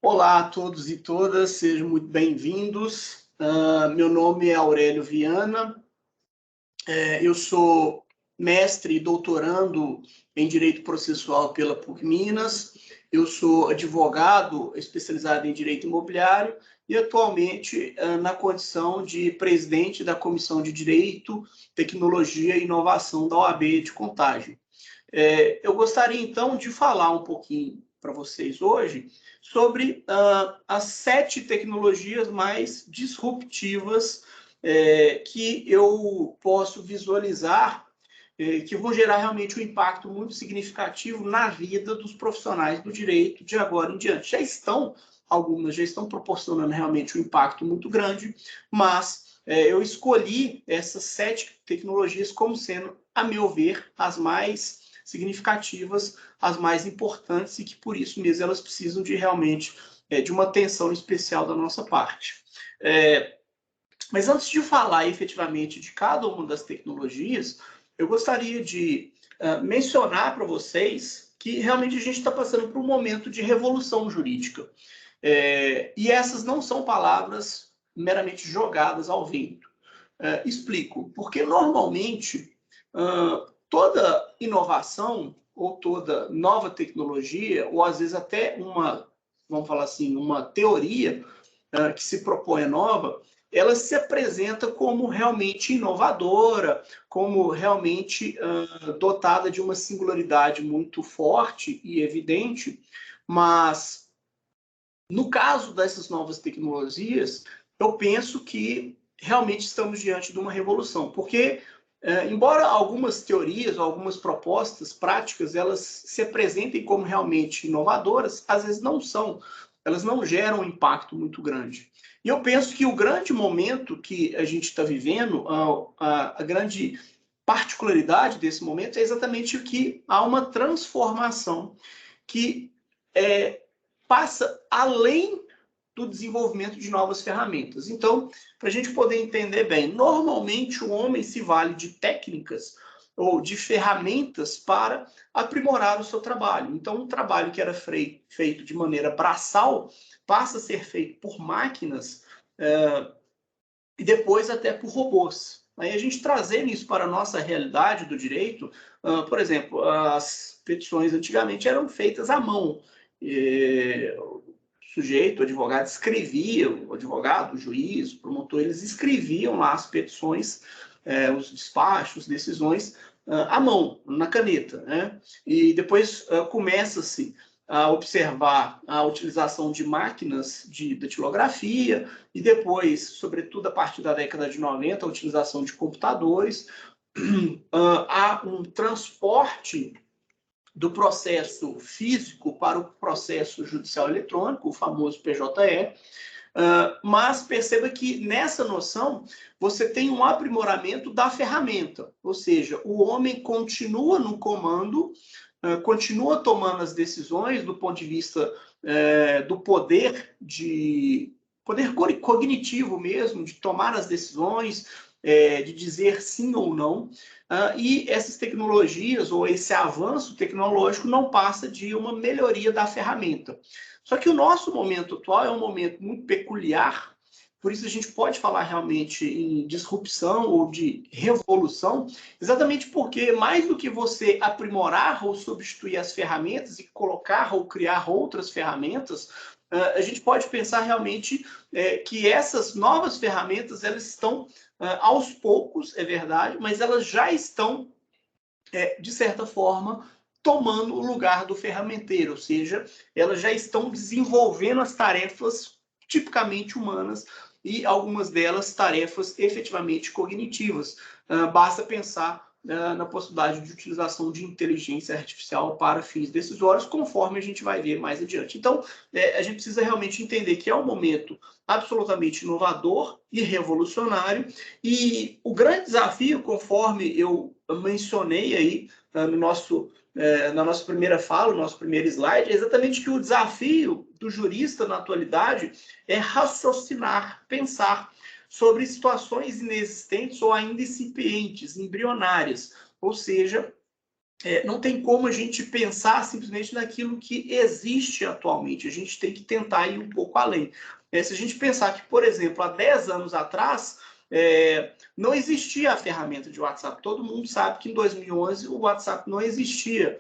Olá a todos e todas, sejam muito bem-vindos. Meu nome é Aurélio Viana, eu sou mestre e doutorando em Direito Processual pela PUC Minas, eu sou advogado especializado em Direito Imobiliário e atualmente na condição de presidente da Comissão de Direito, Tecnologia e Inovação da OAB de Contagem. Eu gostaria, então, de falar um pouquinho para vocês hoje sobre as 7 tecnologias mais disruptivas que eu posso visualizar que vão gerar realmente um impacto muito significativo na vida dos profissionais do direito de agora em diante. Algumas já estão proporcionando realmente um impacto muito grande, mas eu escolhi essas 7 tecnologias como sendo, a meu ver, as mais significativas, as mais importantes e que por isso mesmo elas precisam de realmente de uma atenção especial da nossa parte. Mas antes de falar efetivamente de cada uma das tecnologias, eu gostaria de mencionar para vocês que realmente a gente está passando por um momento de revolução jurídica. E essas não são palavras meramente jogadas ao vento. Explico. Porque normalmente toda inovação ou toda nova tecnologia, ou às vezes até vamos falar assim, uma teoria que se propõe nova, ela se apresenta como realmente inovadora, como realmente dotada de uma singularidade muito forte e evidente, mas no caso dessas novas tecnologias, eu penso que realmente estamos diante de uma revolução, porque embora algumas teorias, algumas propostas práticas, elas se apresentem como realmente inovadoras, às vezes não são, elas não geram um impacto muito grande. E eu penso que o grande momento que a gente está vivendo, a grande particularidade desse momento é exatamente que há uma transformação que passa além do desenvolvimento de novas ferramentas. Então, para a gente poder entender bem, normalmente o homem se vale de técnicas ou de ferramentas para aprimorar o seu trabalho. Então, um trabalho que era feito de maneira braçal passa a ser feito por máquinas e depois até por robôs. Aí a gente trazendo isso para a nossa realidade do direito, por exemplo, as petições antigamente eram feitas à mão. O advogado escrevia, o advogado, o juiz, o promotor, eles escreviam lá as petições, os despachos, decisões, à mão, na caneta, né? E depois começa-se a observar a utilização de máquinas de datilografia e depois, sobretudo a partir da década de 90, a utilização de computadores. Há um transporte do processo físico para o processo judicial eletrônico, o famoso PJE, mas perceba que nessa noção você tem um aprimoramento da ferramenta, ou seja, o homem continua no comando, continua tomando as decisões do ponto de vista do poder cognitivo mesmo, de tomar as decisões, de dizer sim ou não, e essas tecnologias ou esse avanço tecnológico não passa de uma melhoria da ferramenta. Só que o nosso momento atual é um momento muito peculiar, por isso a gente pode falar realmente em disrupção ou de revolução, exatamente porque mais do que você aprimorar ou substituir as ferramentas e colocar ou criar outras ferramentas, a gente pode pensar realmente que essas novas ferramentas, elas estão aos poucos, é verdade, mas elas já estão, de certa forma, tomando o lugar do ferramenteiro, ou seja, elas já estão desenvolvendo as tarefas tipicamente humanas e algumas delas tarefas efetivamente cognitivas. Basta pensar na possibilidade de utilização de inteligência artificial para fins decisórios, conforme a gente vai ver mais adiante. Então, a gente precisa realmente entender que é um momento absolutamente inovador e revolucionário, e o grande desafio, conforme eu mencionei aí na nossa primeira fala, no nosso primeiro slide, é exatamente que o desafio do jurista na atualidade é raciocinar, pensar sobre situações inexistentes ou ainda incipientes, embrionárias, ou seja, não tem como a gente pensar simplesmente naquilo que existe atualmente. A gente tem que tentar ir um pouco além. Se a gente pensar que, por exemplo, há 10 anos atrás, não existia a ferramenta de WhatsApp. Todo mundo sabe que em 2011 o WhatsApp não existia.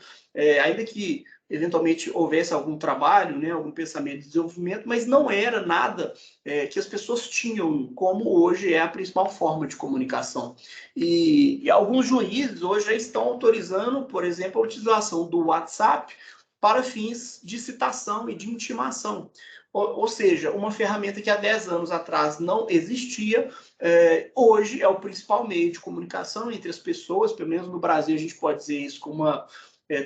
Ainda que eventualmente houvesse algum trabalho, né, algum pensamento de desenvolvimento, mas não era nada que as pessoas tinham, como hoje é a principal forma de comunicação. E alguns juízes hoje já estão autorizando, por exemplo, a utilização do WhatsApp para fins de citação e de intimação. Ou seja, uma ferramenta que há 10 anos atrás não existia, hoje é o principal meio de comunicação entre as pessoas, pelo menos no Brasil a gente pode dizer isso com uma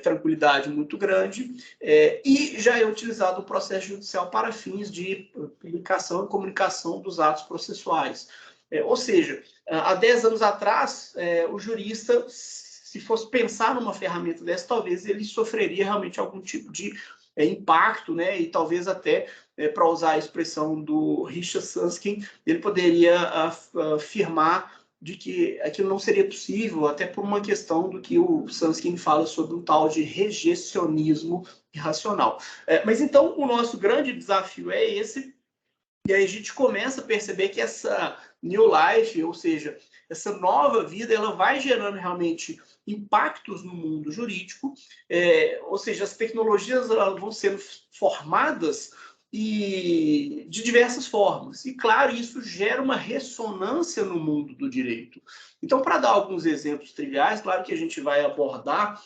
tranquilidade muito grande, e já é utilizado o processo judicial para fins de publicação e comunicação dos atos processuais. Ou seja, há 10 anos atrás, o jurista, se fosse pensar numa ferramenta dessa, talvez ele sofreria realmente algum tipo de impacto, né? E talvez até, para usar a expressão do Richard Susskind, ele poderia afirmar de que aquilo não seria possível, até por uma questão do que o Susskind fala sobre um tal de rejecionismo irracional. Mas então, o nosso grande desafio é esse, e aí a gente começa a perceber que essa new life, ou seja, essa nova vida, ela vai gerando realmente impactos no mundo jurídico, ou seja, as tecnologias elas vão sendo formadas e de diversas formas. E, claro, isso gera uma ressonância no mundo do direito. Então, para dar alguns exemplos triviais, claro que a gente vai abordar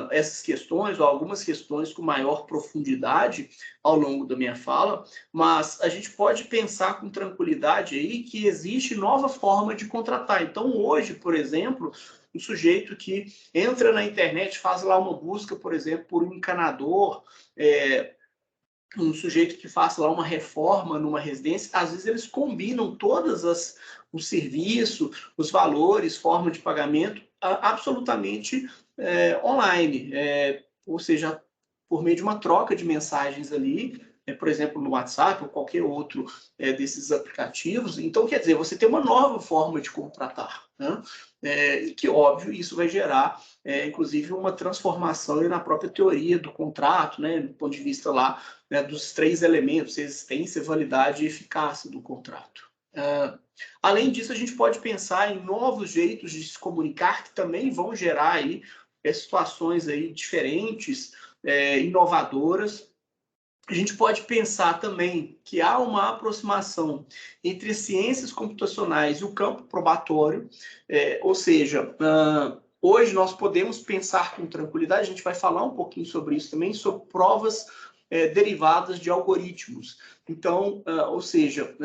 essas questões, ou algumas questões com maior profundidade ao longo da minha fala, mas a gente pode pensar com tranquilidade aí que existe nova forma de contratar. Então, hoje, por exemplo, um sujeito que entra na internet, faz lá uma busca, por exemplo, por um encanador, um sujeito que faça lá uma reforma numa residência, às vezes eles combinam o serviço, os valores, forma de pagamento, absolutamente online, ou seja, por meio de uma troca de mensagens ali, por exemplo, no WhatsApp ou qualquer outro desses aplicativos. Então, quer dizer, você tem uma nova forma de contratar, né? E que, óbvio, isso vai gerar, inclusive, uma transformação na própria teoria do contrato, né, do ponto de vista lá, né, dos 3 elementos, existência, validade e eficácia do contrato. Além disso, a gente pode pensar em novos jeitos de se comunicar que também vão gerar aí, situações aí diferentes, inovadoras. A gente pode pensar também que há uma aproximação entre as ciências computacionais e o campo probatório, ou seja, hoje nós podemos pensar com tranquilidade, a gente vai falar um pouquinho sobre isso também, sobre provas derivadas de algoritmos. Então, ou seja,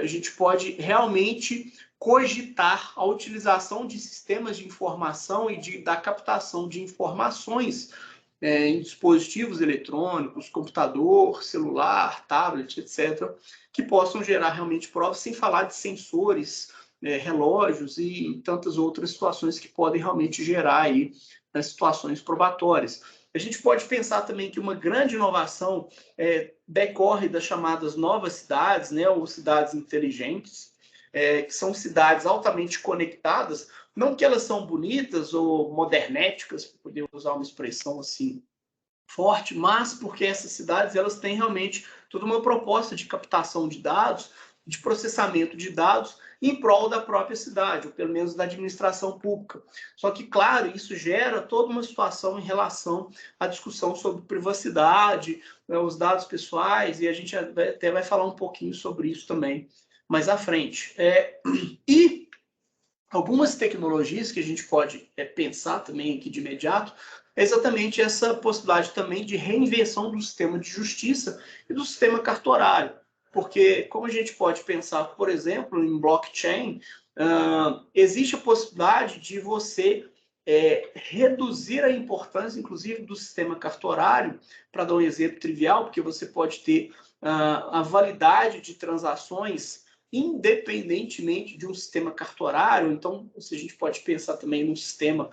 a gente pode realmente cogitar a utilização de sistemas de informação e da captação de informações em dispositivos eletrônicos, computador, celular, tablet, etc., que possam gerar realmente provas, sem falar de sensores, relógios e tantas outras situações que podem realmente gerar aí situações probatórias. A gente pode pensar também que uma grande inovação decorre das chamadas novas cidades, né, ou cidades inteligentes, que são cidades altamente conectadas, não que elas são bonitas ou modernéticas, para poder usar uma expressão assim forte, mas porque essas cidades elas têm realmente toda uma proposta de captação de dados, de processamento de dados em prol da própria cidade, ou pelo menos da administração pública. Só que, claro, isso gera toda uma situação em relação à discussão sobre privacidade, né, os dados pessoais, e a gente até vai falar um pouquinho sobre isso também mais à frente. E algumas tecnologias que a gente pode pensar também aqui de imediato é exatamente essa possibilidade também de reinvenção do sistema de justiça e do sistema cartorário. Porque, como a gente pode pensar, por exemplo, em blockchain, existe a possibilidade de você reduzir a importância, inclusive, do sistema cartorário, para dar um exemplo trivial, porque você pode ter a validade de transações independentemente de um sistema cartorário. Então, a gente pode pensar também num sistema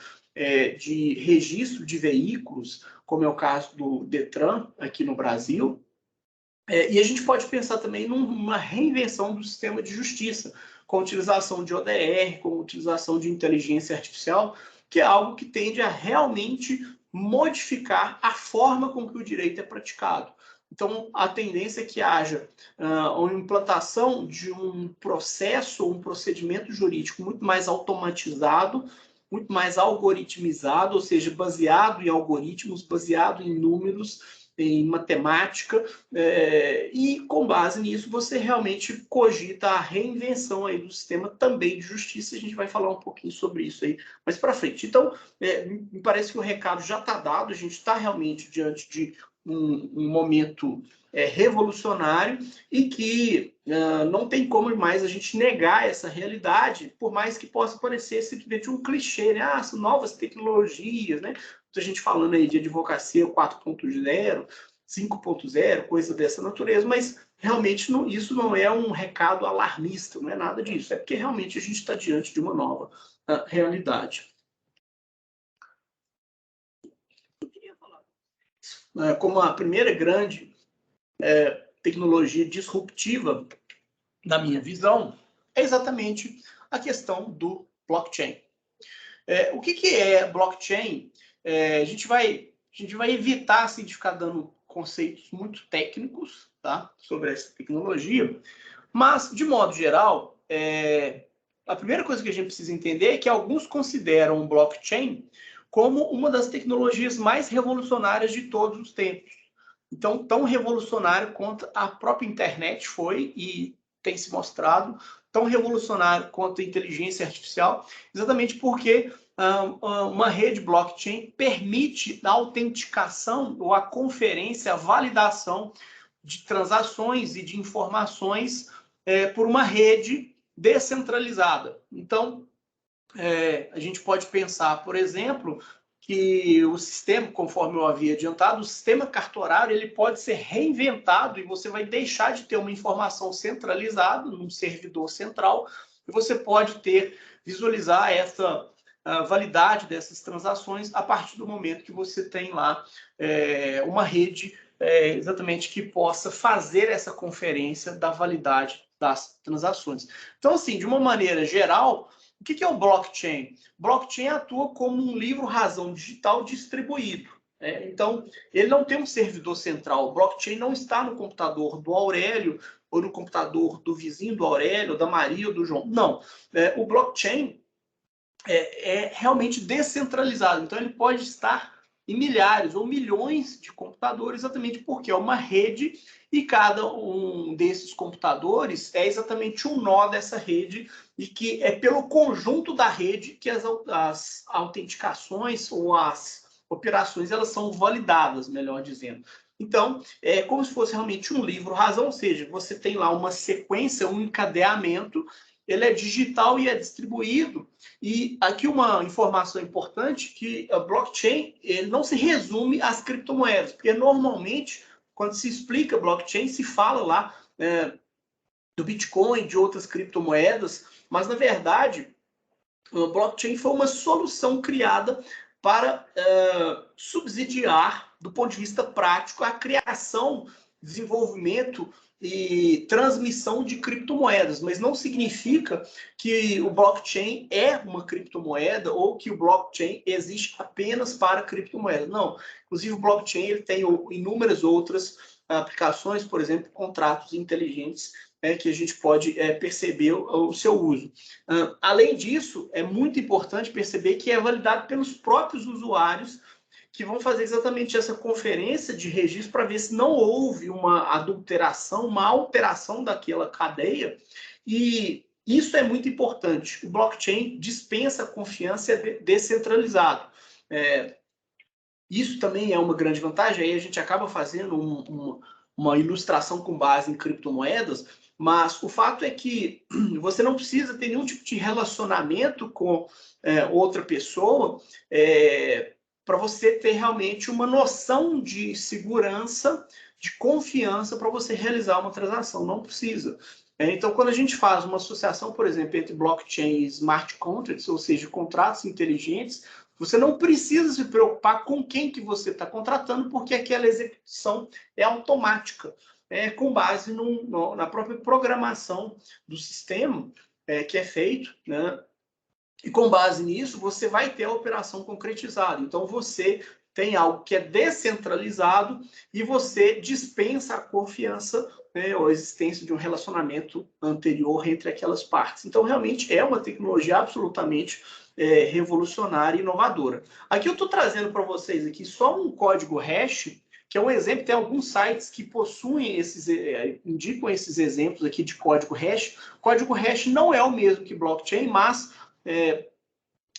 de registro de veículos, como é o caso do Detran aqui no Brasil. E a gente pode pensar também numa reinvenção do sistema de justiça, com a utilização de ODR, com a utilização de inteligência artificial, que é algo que tende a realmente modificar a forma com que o direito é praticado. Então, a tendência é que haja uma implantação de um processo ou um procedimento jurídico muito mais automatizado, muito mais algoritmizado, ou seja, baseado em algoritmos, baseado em números, em matemática, e com base nisso você realmente cogita a reinvenção aí do sistema também de justiça. A gente vai falar um pouquinho sobre isso aí mais para frente. Então, me parece que o recado já está dado, a gente está realmente diante de um momento revolucionário e que não tem como mais a gente negar essa realidade, por mais que possa parecer simplesmente um clichê, né? Ah, são novas tecnologias, né? Muita gente falando aí de advocacia 4.0, 5.0, coisa dessa natureza, mas realmente isso não é um recado alarmista, não é nada disso, é porque realmente a gente está diante de uma nova realidade. Como a primeira grande tecnologia disruptiva, na minha visão, é exatamente a questão do blockchain. O que é blockchain? A gente vai evitar assim, de ficar dando conceitos muito técnicos, tá, sobre essa tecnologia, mas, de modo geral, a primeira coisa que a gente precisa entender é que alguns consideram o blockchain como uma das tecnologias mais revolucionárias de todos os tempos. Então, tão revolucionário quanto a própria internet foi e tem se mostrado, tão revolucionário quanto a inteligência artificial, exatamente porque uma rede blockchain permite a autenticação ou a conferência, a validação de transações e de informações por uma rede descentralizada. Então, a gente pode pensar, por exemplo, que o sistema, conforme eu havia adiantado, o sistema cartorário ele pode ser reinventado e você vai deixar de ter uma informação centralizada num servidor central e você pode visualizar essa validade dessas transações a partir do momento que você tem lá uma rede exatamente que possa fazer essa conferência da validade das transações. Então, assim, de uma maneira geral, o que é o blockchain? Blockchain atua como um livro-razão digital distribuído. Então, ele não tem um servidor central. O blockchain não está no computador do Aurélio ou no computador do vizinho do Aurélio, da Maria ou do João. Não. O blockchain é realmente descentralizado. Então, ele pode estar em milhares ou milhões de computadores, exatamente porque é uma rede e cada um desses computadores é exatamente um nó dessa rede e que é pelo conjunto da rede que as autenticações ou as operações elas são validadas, melhor dizendo. Então, é como se fosse realmente um livro-razão, ou seja, você tem lá uma sequência, um encadeamento, ele é digital e é distribuído. E aqui uma informação importante, que a blockchain ele não se resume às criptomoedas, porque normalmente, quando se explica blockchain, se fala lá do Bitcoin, de outras criptomoedas, mas, na verdade, o blockchain foi uma solução criada para subsidiar, do ponto de vista prático, a criação, desenvolvimento e transmissão de criptomoedas, mas não significa que o blockchain é uma criptomoeda ou que o blockchain existe apenas para criptomoedas. Não, inclusive o blockchain ele tem inúmeras outras aplicações, por exemplo, contratos inteligentes que a gente pode perceber o seu uso. Além disso, é muito importante perceber que é validado pelos próprios usuários que vão fazer exatamente essa conferência de registro para ver se não houve uma adulteração, uma alteração daquela cadeia. E isso é muito importante. O blockchain dispensa confiança descentralizado. Isso também é uma grande vantagem. Aí a gente acaba fazendo uma ilustração com base em criptomoedas, mas o fato é que você não precisa ter nenhum tipo de relacionamento com outra pessoa para você ter realmente uma noção de segurança, de confiança para você realizar uma transação. Não precisa. Então, quando a gente faz uma associação, por exemplo, entre blockchain e smart contracts, ou seja, contratos inteligentes, você não precisa se preocupar com quem que você está contratando, porque aquela execução é automática, com base na própria programação do sistema que é feito, né, E com base nisso, você vai ter a operação concretizada. Então, você tem algo que é descentralizado e você dispensa a confiança, né, ou a existência de um relacionamento anterior entre aquelas partes. Então, realmente é uma tecnologia absolutamente revolucionária e inovadora. Aqui eu estou trazendo para vocês aqui só um código hash, que é um exemplo. Tem alguns sites que possuem indicam esses exemplos aqui de código hash. Código hash não é o mesmo que blockchain, mas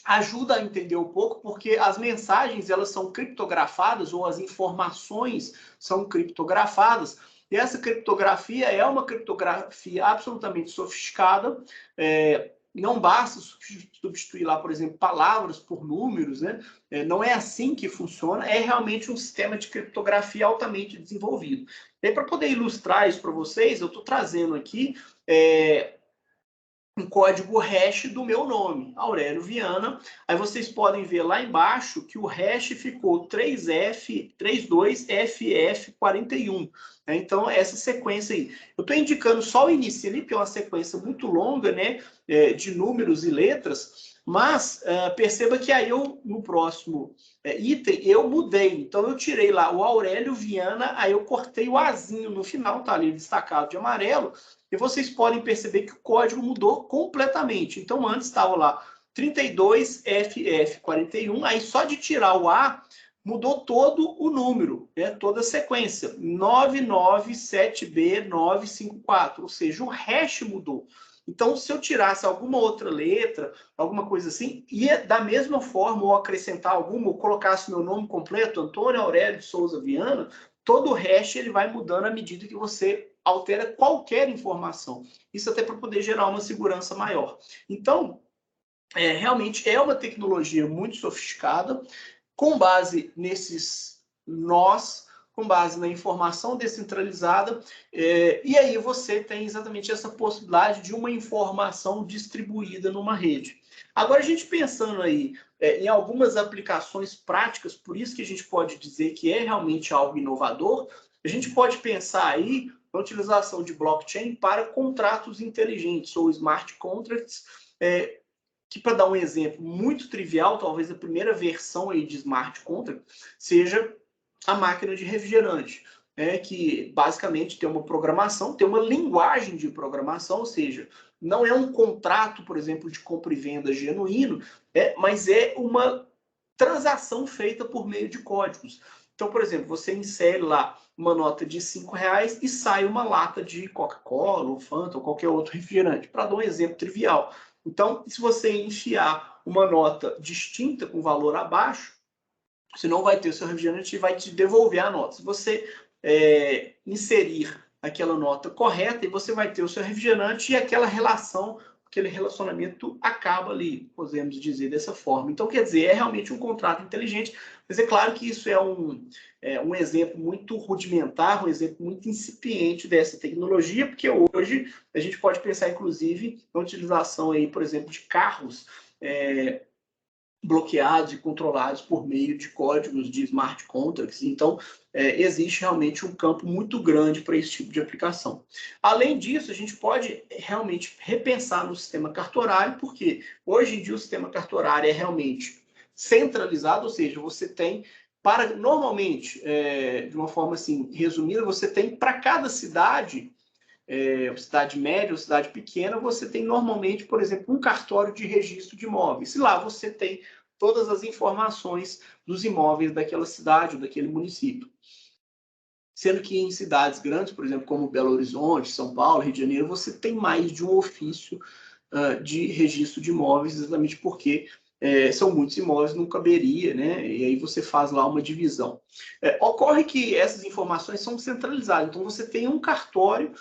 ajuda a entender um pouco, porque as mensagens elas são criptografadas, ou as informações são criptografadas, e essa criptografia é uma criptografia absolutamente sofisticada. Não basta substituir lá, por exemplo, palavras por números, né? Não é assim que funciona, é realmente um sistema de criptografia altamente desenvolvido. E para poder ilustrar isso para vocês, eu estou trazendo aqui um código hash do meu nome, Aurélio Viana. Aí vocês podem ver lá embaixo que o hash ficou 32FF41. Então, essa sequência aí. Eu estou indicando só o início ali, porque é uma sequência muito longa, né, de números e letras, mas perceba que aí no próximo item, eu mudei. Então, eu tirei lá o Aurélio Viana, aí eu cortei o Azinho no final, tá ali destacado de amarelo, e vocês podem perceber que o código mudou completamente. Então, antes estava lá 32FF41, aí só de tirar o A, mudou todo o número, né? Toda a sequência, 997B954, ou seja, o hash mudou. Então, se eu tirasse alguma outra letra, alguma coisa assim, ia da mesma forma, ou acrescentar alguma, ou colocasse meu nome completo, Antônio Aurélio de Souza Viana, todo o hash ele vai mudando à medida que você altera qualquer informação. Isso até para poder gerar uma segurança maior. Então, realmente é uma tecnologia muito sofisticada, com base nesses nós, com base na informação descentralizada, e aí você tem exatamente essa possibilidade de uma informação distribuída numa rede. Agora, a gente pensando aí em algumas aplicações práticas, por isso que a gente pode dizer que é realmente algo inovador, a gente pode pensar aí na utilização de blockchain para contratos inteligentes, ou smart contracts, que, para dar um exemplo muito trivial, talvez a primeira versão aí de smart contract seja a máquina de refrigerante, que basicamente tem uma programação, tem uma linguagem de programação, ou seja, não é um contrato, por exemplo, de compra e venda genuíno, mas é uma transação feita por meio de códigos. Então, por exemplo, você insere lá uma nota de R$5 e sai uma lata de Coca-Cola, ou Fanta, ou qualquer outro refrigerante, para dar um exemplo trivial. Então, se você enfiar uma nota distinta com valor abaixo, você não vai ter o seu refrigerante e vai te devolver a nota. Se você inserir aquela nota correta, e você vai ter o seu refrigerante e aquela relação, aquele relacionamento acaba ali, podemos dizer dessa forma. Então, quer dizer, é realmente um contrato inteligente, mas é claro que isso é um exemplo muito rudimentar, um exemplo muito incipiente dessa tecnologia, porque hoje a gente pode pensar, inclusive, na utilização aí, por exemplo, de carros bloqueados e controlados por meio de códigos de smart contracts. Então, existe realmente um campo muito grande para esse tipo de aplicação. Além disso, a gente pode realmente repensar no sistema cartorário, porque hoje em dia o sistema cartorário é realmente centralizado, ou seja, você tem normalmente, de uma forma assim resumida, você tem para cada cidade, cidade média ou cidade pequena, você tem normalmente, por exemplo, um cartório de registro de imóveis. E lá você tem todas as informações dos imóveis daquela cidade ou daquele município. Sendo que em cidades grandes, por exemplo, como Belo Horizonte, São Paulo, Rio de Janeiro, você tem mais de um ofício de registro de imóveis, exatamente porque são muitos imóveis, não caberia, né? E aí você faz lá uma divisão. Ocorre que essas informações são centralizadas, então você tem um cartório,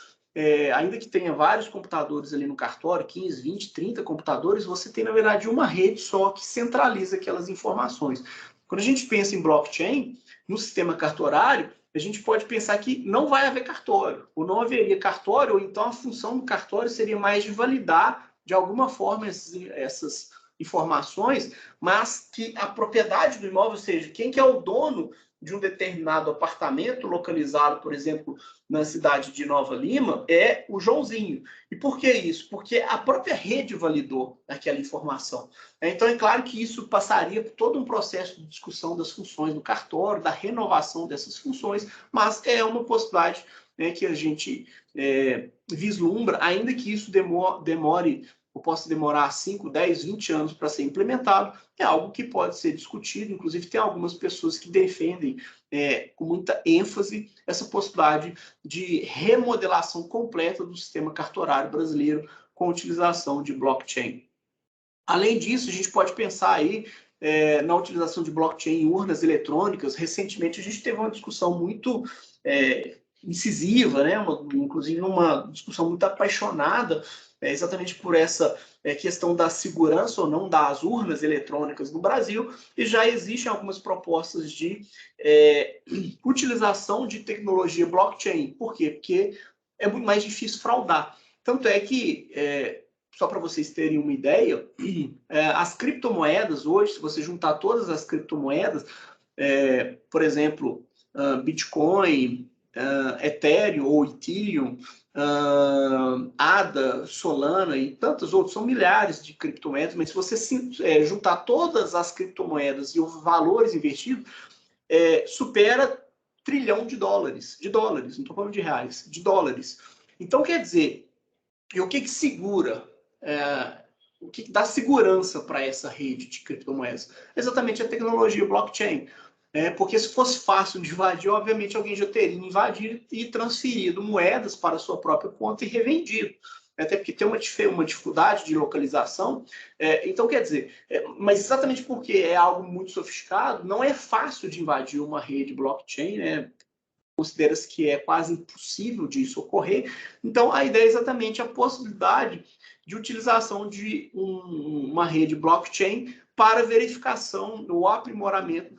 ainda que tenha vários computadores ali no cartório, 15, 20, 30 computadores, você tem, na verdade, uma rede só que centraliza aquelas informações. Quando a gente pensa em blockchain, no sistema cartorário, a gente pode pensar que não vai haver cartório, ou não haveria cartório, ou então a função do cartório seria mais de validar, de alguma forma, essas informações, mas que a propriedade do imóvel, ou seja, quem que é o dono de um determinado apartamento localizado, por exemplo, na cidade de Nova Lima, é o Joãozinho. E por que isso? Porque a própria rede validou aquela informação. Então, é claro que isso passaria por todo um processo de discussão das funções do cartório, da renovação dessas funções, mas é uma possibilidade, né, que a gente vislumbra, ainda que isso demore ou possa demorar 5, 10, 20 anos para ser implementado, é algo que pode ser discutido. Inclusive, tem algumas pessoas que defendem com muita ênfase essa possibilidade de remodelação completa do sistema cartorário brasileiro com a utilização de blockchain. Além disso, a gente pode pensar aí na utilização de blockchain em urnas eletrônicas. Recentemente, a gente teve uma discussão muito incisiva, né? Inclusive uma discussão muito apaixonada, exatamente por essa questão da segurança ou não das urnas eletrônicas no Brasil, e já existem algumas propostas de utilização de tecnologia blockchain. Por quê? Porque é muito mais difícil fraudar. Tanto é que, só para vocês terem uma ideia, as criptomoedas hoje, se você juntar todas as criptomoedas, por exemplo, Bitcoin, Ethereum ou Ethereum, ADA, Solana e tantos outros, são milhares de criptomoedas, mas se você juntar todas as criptomoedas e os valores investidos, supera trilhão de dólares, não estou falando de reais, de dólares. Então, quer dizer, e o que segura, o que dá segurança para essa rede de criptomoedas? Exatamente a tecnologia blockchain. Porque se fosse fácil de invadir, obviamente alguém já teria invadido e transferido moedas para a sua própria conta e revendido. Até porque tem uma dificuldade de localização. Então, quer dizer, mas exatamente porque é algo muito sofisticado, não é fácil de invadir uma rede blockchain, né? Considera-se que é quase impossível disso ocorrer. Então, a ideia é exatamente a possibilidade de utilização de uma rede blockchain para verificação ou aprimoramento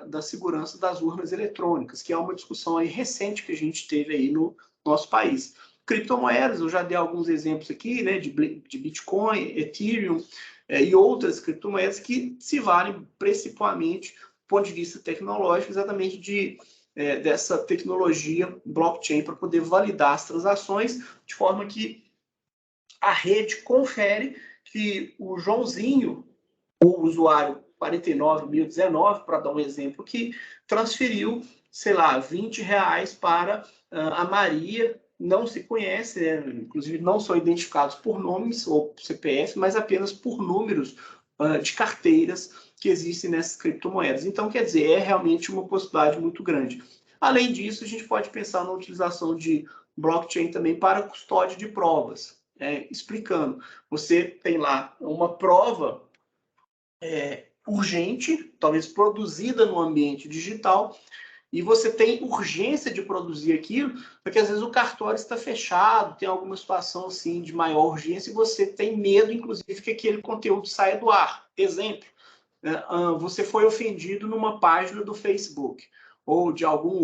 da segurança das urnas eletrônicas, que é uma discussão aí recente que a gente teve aí no nosso país. Criptomoedas, eu já dei alguns exemplos aqui, né, de Bitcoin, Ethereum e outras criptomoedas que se valem principalmente do ponto de vista tecnológico, exatamente dessa tecnologia blockchain para poder validar as transações, de forma que a rede confere que o Joãozinho, o usuário 49.019, para dar um exemplo aqui, transferiu, sei lá, R$20 para a Maria, não se conhece, inclusive não são identificados por nomes ou CPF, mas apenas por números de carteiras que existem nessas criptomoedas. Então, quer dizer, é realmente uma possibilidade muito grande. Além disso, a gente pode pensar na utilização de blockchain também para custódia de provas. Explicando, você tem lá uma prova urgente, talvez produzida no ambiente digital, e você tem urgência de produzir aquilo, porque às vezes o cartório está fechado, tem alguma situação assim de maior urgência, e você tem medo, inclusive, que aquele conteúdo saia do ar. Exemplo, você foi ofendido numa página do Facebook ou de alguma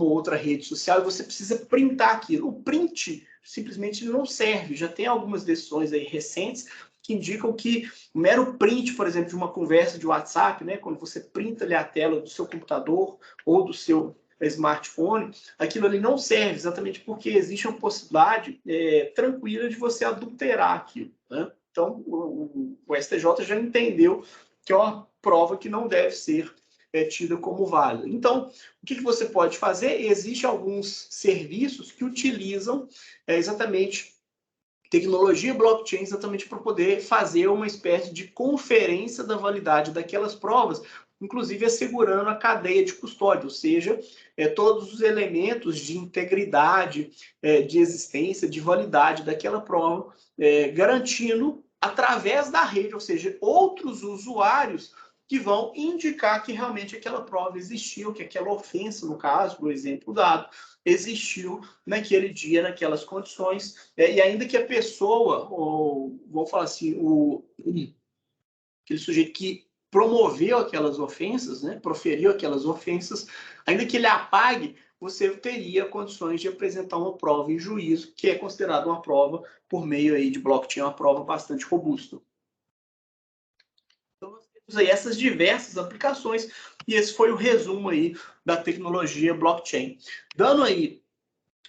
outra rede social, e você precisa printar aquilo. O print simplesmente não serve. Já tem algumas decisões aí recentes que indicam que o mero print, por exemplo, de uma conversa de WhatsApp, né, quando você printa ali a tela do seu computador ou do seu smartphone, aquilo ali não serve, exatamente porque existe uma possibilidade tranquila de você adulterar aquilo, né? Então, o STJ já entendeu que é uma prova que não deve ser tida como válida. Então, o que você pode fazer? Existem alguns serviços que utilizam exatamente tecnologia blockchain exatamente para poder fazer uma espécie de conferência da validade daquelas provas, inclusive assegurando a cadeia de custódia, ou seja, todos os elementos de integridade, de existência, de validade daquela prova, garantindo através da rede, ou seja, outros usuários que vão indicar que realmente aquela prova existiu, que aquela ofensa, no caso, do exemplo dado, existiu naquele dia, naquelas condições, e ainda que a pessoa, ou vamos falar assim, aquele sujeito que promoveu aquelas ofensas, né, proferiu aquelas ofensas, ainda que ele apague, você teria condições de apresentar uma prova em juízo, que é considerada uma prova por meio aí de blockchain, uma prova bastante robusta. aí essas diversas aplicações, e esse foi o resumo aí da tecnologia blockchain. Dando aí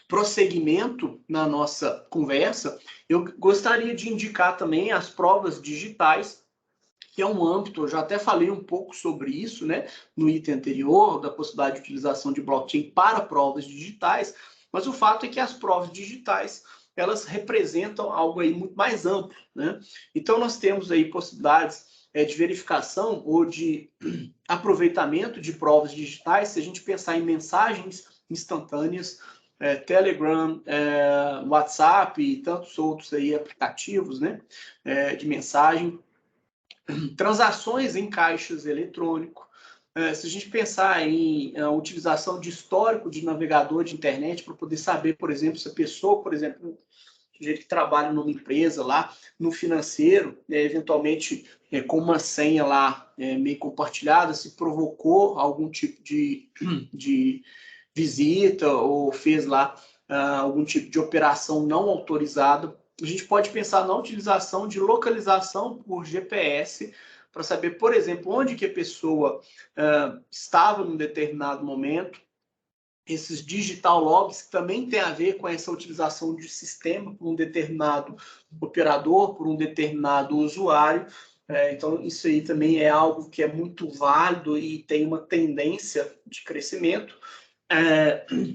prosseguimento na nossa conversa, eu gostaria de indicar também as provas digitais, que é um âmbito, eu já até falei um pouco sobre isso, né, no item anterior, da possibilidade de utilização de blockchain para provas digitais, mas o fato é que as provas digitais, elas representam algo aí muito mais amplo, né? Então, nós temos aí possibilidades de verificação ou de aproveitamento de provas digitais, se a gente pensar em mensagens instantâneas, Telegram, WhatsApp e tantos outros aí aplicativos, né, de mensagem, transações em caixas eletrônicos. Se a gente pensar em utilização de histórico de navegador de internet para poder saber, por exemplo, se a pessoa, por exemplo, sujeito que trabalha numa empresa lá, no financeiro, eventualmente com uma senha lá meio compartilhada, se provocou algum tipo de visita ou fez lá algum tipo de operação não autorizada, a gente pode pensar na utilização de localização por GPS para saber, por exemplo, onde que a pessoa estava num determinado momento. Esses digital logs que também tem a ver com essa utilização de sistema por um determinado operador, por um determinado usuário. Então, isso aí também é algo que é muito válido e tem uma tendência de crescimento.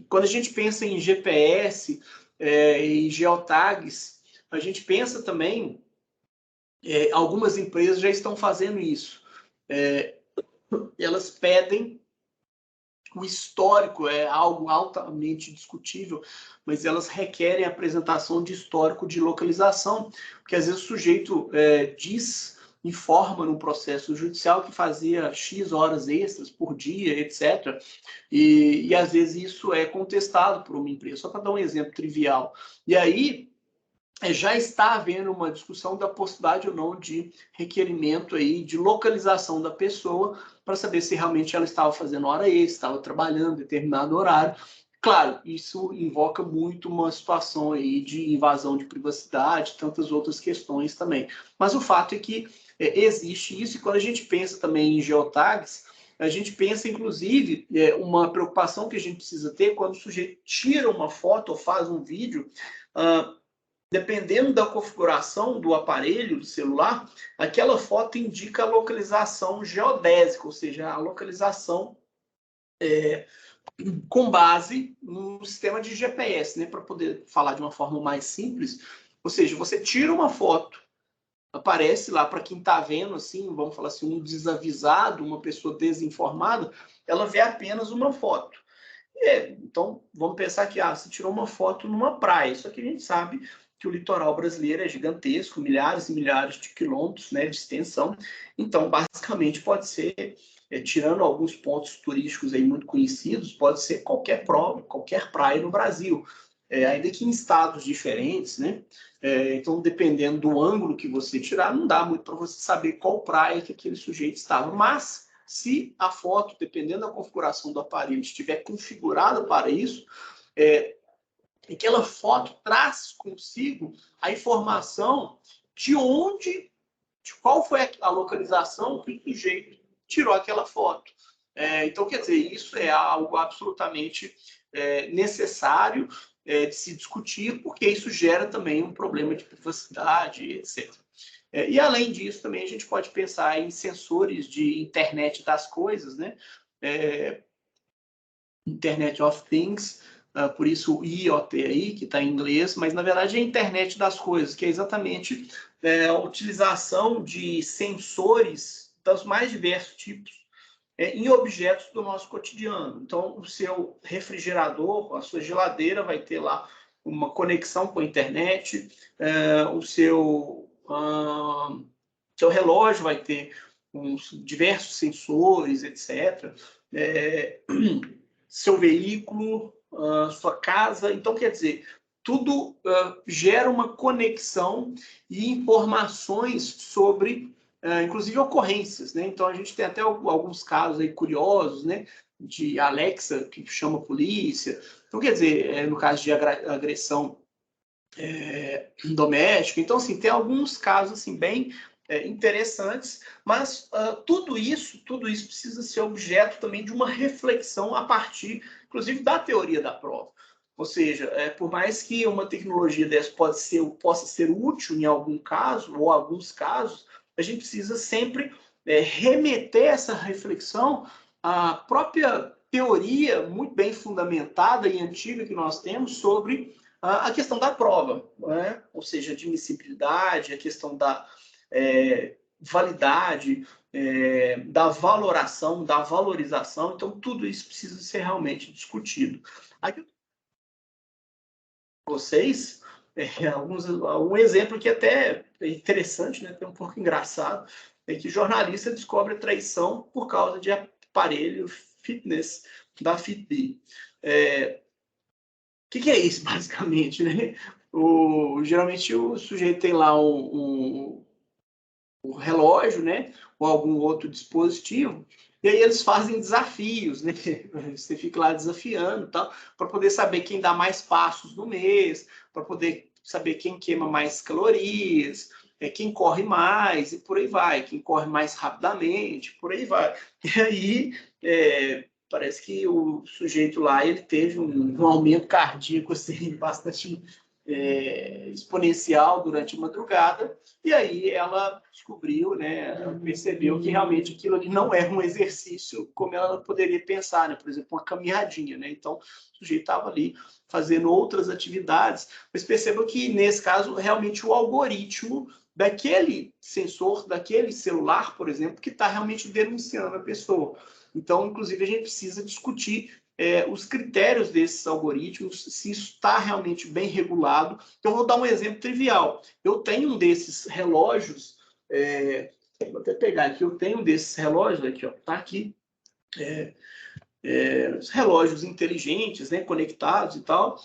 Quando a gente pensa em GPS e geotags, a gente pensa também, algumas empresas já estão fazendo isso. Elas pedem o histórico, é algo altamente discutível, mas elas requerem a apresentação de histórico de localização, porque às vezes o sujeito informa no processo judicial que fazia X horas extras por dia, etc. E às vezes isso é contestado por uma empresa, só para dar um exemplo trivial. E aí já está havendo uma discussão da possibilidade ou não de requerimento aí de localização da pessoa para saber se realmente ela estava fazendo hora extra, estava trabalhando em determinado horário. Claro, isso invoca muito uma situação aí de invasão de privacidade, tantas outras questões também. Mas o fato é que existe isso, e quando a gente pensa também em geotags, a gente pensa, inclusive, uma preocupação que a gente precisa ter quando o sujeito tira uma foto ou faz um vídeo, dependendo da configuração do aparelho, do celular, aquela foto indica a localização geodésica, ou seja, a localização com base no sistema de GPS, né, para poder falar de uma forma mais simples. Ou seja, você tira uma foto, aparece lá para quem está vendo, assim, vamos falar assim, um desavisado, uma pessoa desinformada, ela vê apenas uma foto. Então, vamos pensar que você tirou uma foto numa praia, só que a gente sabe que o litoral brasileiro é gigantesco, milhares e milhares de quilômetros, né, de extensão. Então, basicamente, pode ser, tirando alguns pontos turísticos aí muito conhecidos, pode ser qualquer praia no Brasil, ainda que em estados diferentes, né? Então, dependendo do ângulo que você tirar, não dá muito para você saber qual praia que aquele sujeito estava. Mas, se a foto, dependendo da configuração do aparelho, estiver configurada para isso, aquela foto traz consigo a informação de onde, de qual foi a localização que o sujeito tirou aquela foto. Então, quer dizer, isso é algo absolutamente necessário de se discutir, porque isso gera também um problema de privacidade, etc. E, além disso, também a gente pode pensar em sensores de internet das coisas, né? Internet of Things, por isso o IoT aí, que está em inglês, mas, na verdade, é a internet das coisas, que é exatamente a utilização de sensores dos mais diversos tipos em objetos do nosso cotidiano. Então, o seu refrigerador, a sua geladeira vai ter lá uma conexão com a internet, o seu relógio vai ter diversos sensores, etc. Seu veículo, sua casa. Então, quer dizer, tudo gera uma conexão e informações sobre, inclusive, ocorrências, né? Então, a gente tem até alguns casos aí curiosos, né? De Alexa, que chama a polícia. Então, quer dizer, no caso de agressão doméstica. Então, assim, tem alguns casos assim, bem interessantes, mas tudo isso precisa ser objeto também de uma reflexão a partir, inclusive, da teoria da prova. Ou seja, por mais que uma tecnologia dessa possa ser útil em algum caso, ou alguns casos, a gente precisa sempre remeter essa reflexão à própria teoria muito bem fundamentada e antiga que nós temos sobre a questão da prova, né? Ou seja, a admissibilidade, a questão da validade, da valoração, da valorização. Então, tudo isso precisa ser realmente discutido. Aqui, vocês, um exemplo que até é interessante, né, até um pouco engraçado, é que jornalista descobre traição por causa de aparelho fitness da Fitbit. O que é isso, basicamente, né? Geralmente o sujeito tem lá um relógio, né? Ou algum outro dispositivo, e aí eles fazem desafios, né? Você fica lá desafiando, tal, para poder saber quem dá mais passos no mês, para poder saber quem queima mais calorias, quem corre mais, e por aí vai, quem corre mais rapidamente, por aí vai. E aí, parece que o sujeito lá, ele teve um aumento cardíaco, assim, bastante exponencial durante a madrugada, e aí ela descobriu, né, ela percebeu que realmente aquilo ali não é um exercício como ela poderia pensar, né, por exemplo, uma caminhadinha, né, então o sujeito estava ali fazendo outras atividades, mas perceba que nesse caso realmente o algoritmo daquele sensor, daquele celular, por exemplo, que está realmente denunciando a pessoa. Então, inclusive, a gente precisa discutir os critérios desses algoritmos, se isso está realmente bem regulado. Então, eu vou dar um exemplo trivial. Eu tenho um desses relógios, vou até pegar aqui, eu tenho um desses relógios aqui, ó, tá aqui, os relógios inteligentes, né, conectados e tal,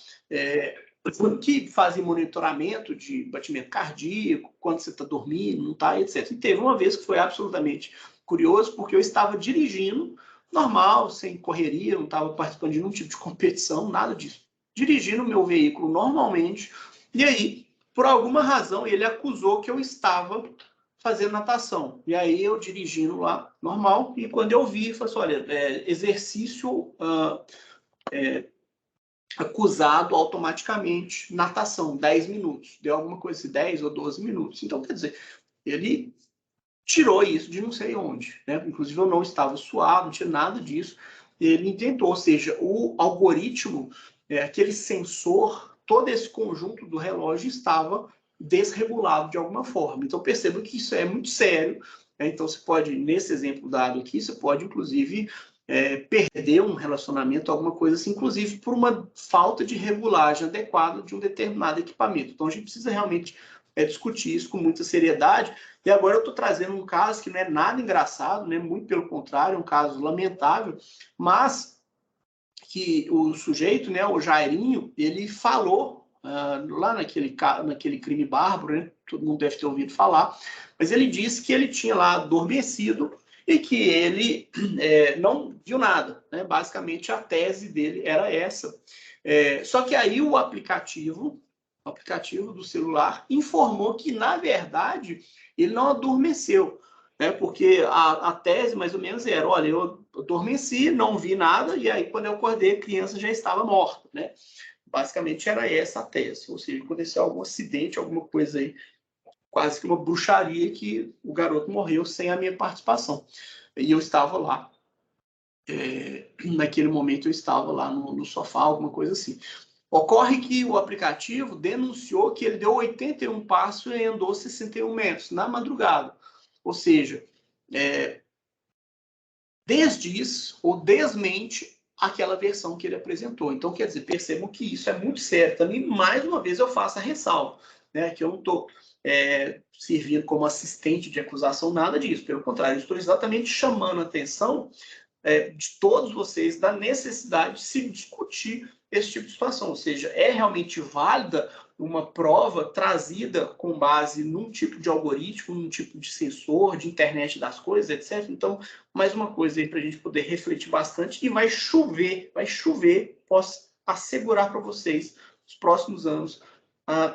que fazem monitoramento de batimento cardíaco, quando você está dormindo, não está, etc. E teve uma vez que foi absolutamente curioso, porque eu estava dirigindo, normal, sem correria, não estava participando de nenhum tipo de competição, nada disso. Dirigindo o meu veículo normalmente, e aí, por alguma razão, ele acusou que eu estava fazendo natação. E aí eu dirigindo lá, normal, e quando eu vi, falei assim, olha, exercício acusado automaticamente, natação, 10 minutos. Deu alguma coisa assim, 10 ou 12 minutos. Então, quer dizer, ele tirou isso de não sei onde, né? Inclusive eu não estava suado, não tinha nada disso. Ele inventou, ou seja, o algoritmo, aquele sensor, todo esse conjunto do relógio estava desregulado de alguma forma. Então perceba que isso é muito sério, né? Então você pode, nesse exemplo dado aqui, você pode inclusive perder um relacionamento, alguma coisa assim, inclusive por uma falta de regulagem adequada de um determinado equipamento. Então a gente precisa realmente discutir isso com muita seriedade. E agora eu estou trazendo um caso que não é nada engraçado, né? Muito pelo contrário, é um caso lamentável, mas que o sujeito, né, o Jairinho, ele falou lá naquele crime bárbaro, né? Todo mundo deve ter ouvido falar, mas ele disse que ele tinha lá adormecido e que ele não viu nada, né? Basicamente a tese dele era essa. Só que aí o aplicativo do celular informou que, na verdade, ele não adormeceu, né? Porque a tese, mais ou menos, era, olha, eu adormeci, não vi nada, e aí, quando eu acordei, a criança já estava morta, né? Basicamente, era essa a tese. Ou seja, aconteceu algum acidente, alguma coisa aí, quase que uma bruxaria, que o garoto morreu sem a minha participação. E eu estava lá. Naquele momento, eu estava lá no sofá, alguma coisa assim. Ocorre que o aplicativo denunciou que ele deu 81 passos e andou 61 metros na madrugada. Ou seja, desdiz ou desmente aquela versão que ele apresentou. Então, quer dizer, percebam que isso é muito sério. Também, mais uma vez, eu faço a ressalva, né, que eu não estou servindo como assistente de acusação, nada disso. Pelo contrário, eu estou exatamente chamando a atenção de todos vocês da necessidade de se discutir esse tipo de situação, ou seja, é realmente válida uma prova trazida com base num tipo de algoritmo, num tipo de sensor, de internet das coisas, etc. Então, mais uma coisa aí para a gente poder refletir bastante, e vai chover, posso assegurar para vocês, nos próximos anos,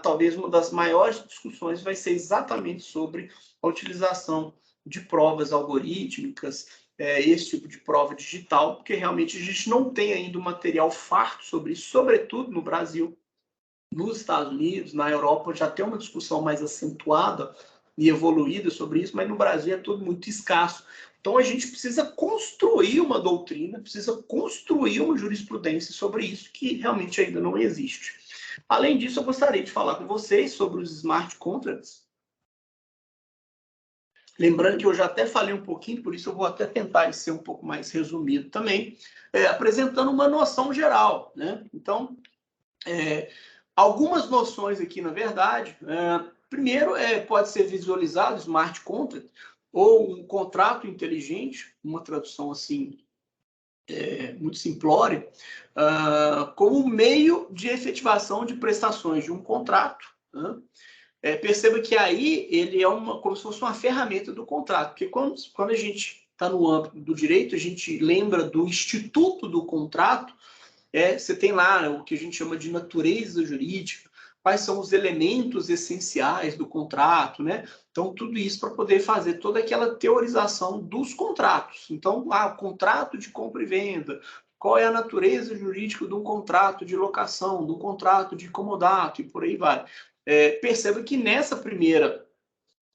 talvez uma das maiores discussões vai ser exatamente sobre a utilização de provas algorítmicas, esse tipo de prova digital, porque realmente a gente não tem ainda um material farto sobre isso, sobretudo no Brasil. Nos Estados Unidos, na Europa, já tem uma discussão mais acentuada e evoluída sobre isso, mas no Brasil é tudo muito escasso. Então, a gente precisa construir uma doutrina, precisa construir uma jurisprudência sobre isso, que realmente ainda não existe. Além disso, eu gostaria de falar com vocês sobre os smart contracts. Lembrando que eu já até falei um pouquinho, por isso eu vou até tentar ser um pouco mais resumido também, apresentando uma noção geral, né? Então, algumas noções aqui, na verdade. Primeiro, pode ser visualizado smart contract ou um contrato inteligente, uma tradução assim muito simplória, como meio de efetivação de prestações de um contrato. Né? Perceba que aí ele é como se fosse uma ferramenta do contrato, porque quando a gente está no âmbito do direito, a gente lembra do instituto do contrato. Você tem lá o que a gente chama de natureza jurídica, quais são os elementos essenciais do contrato, né? Então, tudo isso para poder fazer toda aquela teorização dos contratos. Então, o contrato de compra e venda, qual é a natureza jurídica de um contrato de locação, do contrato de comodato e por aí vai. Perceba que nessa primeira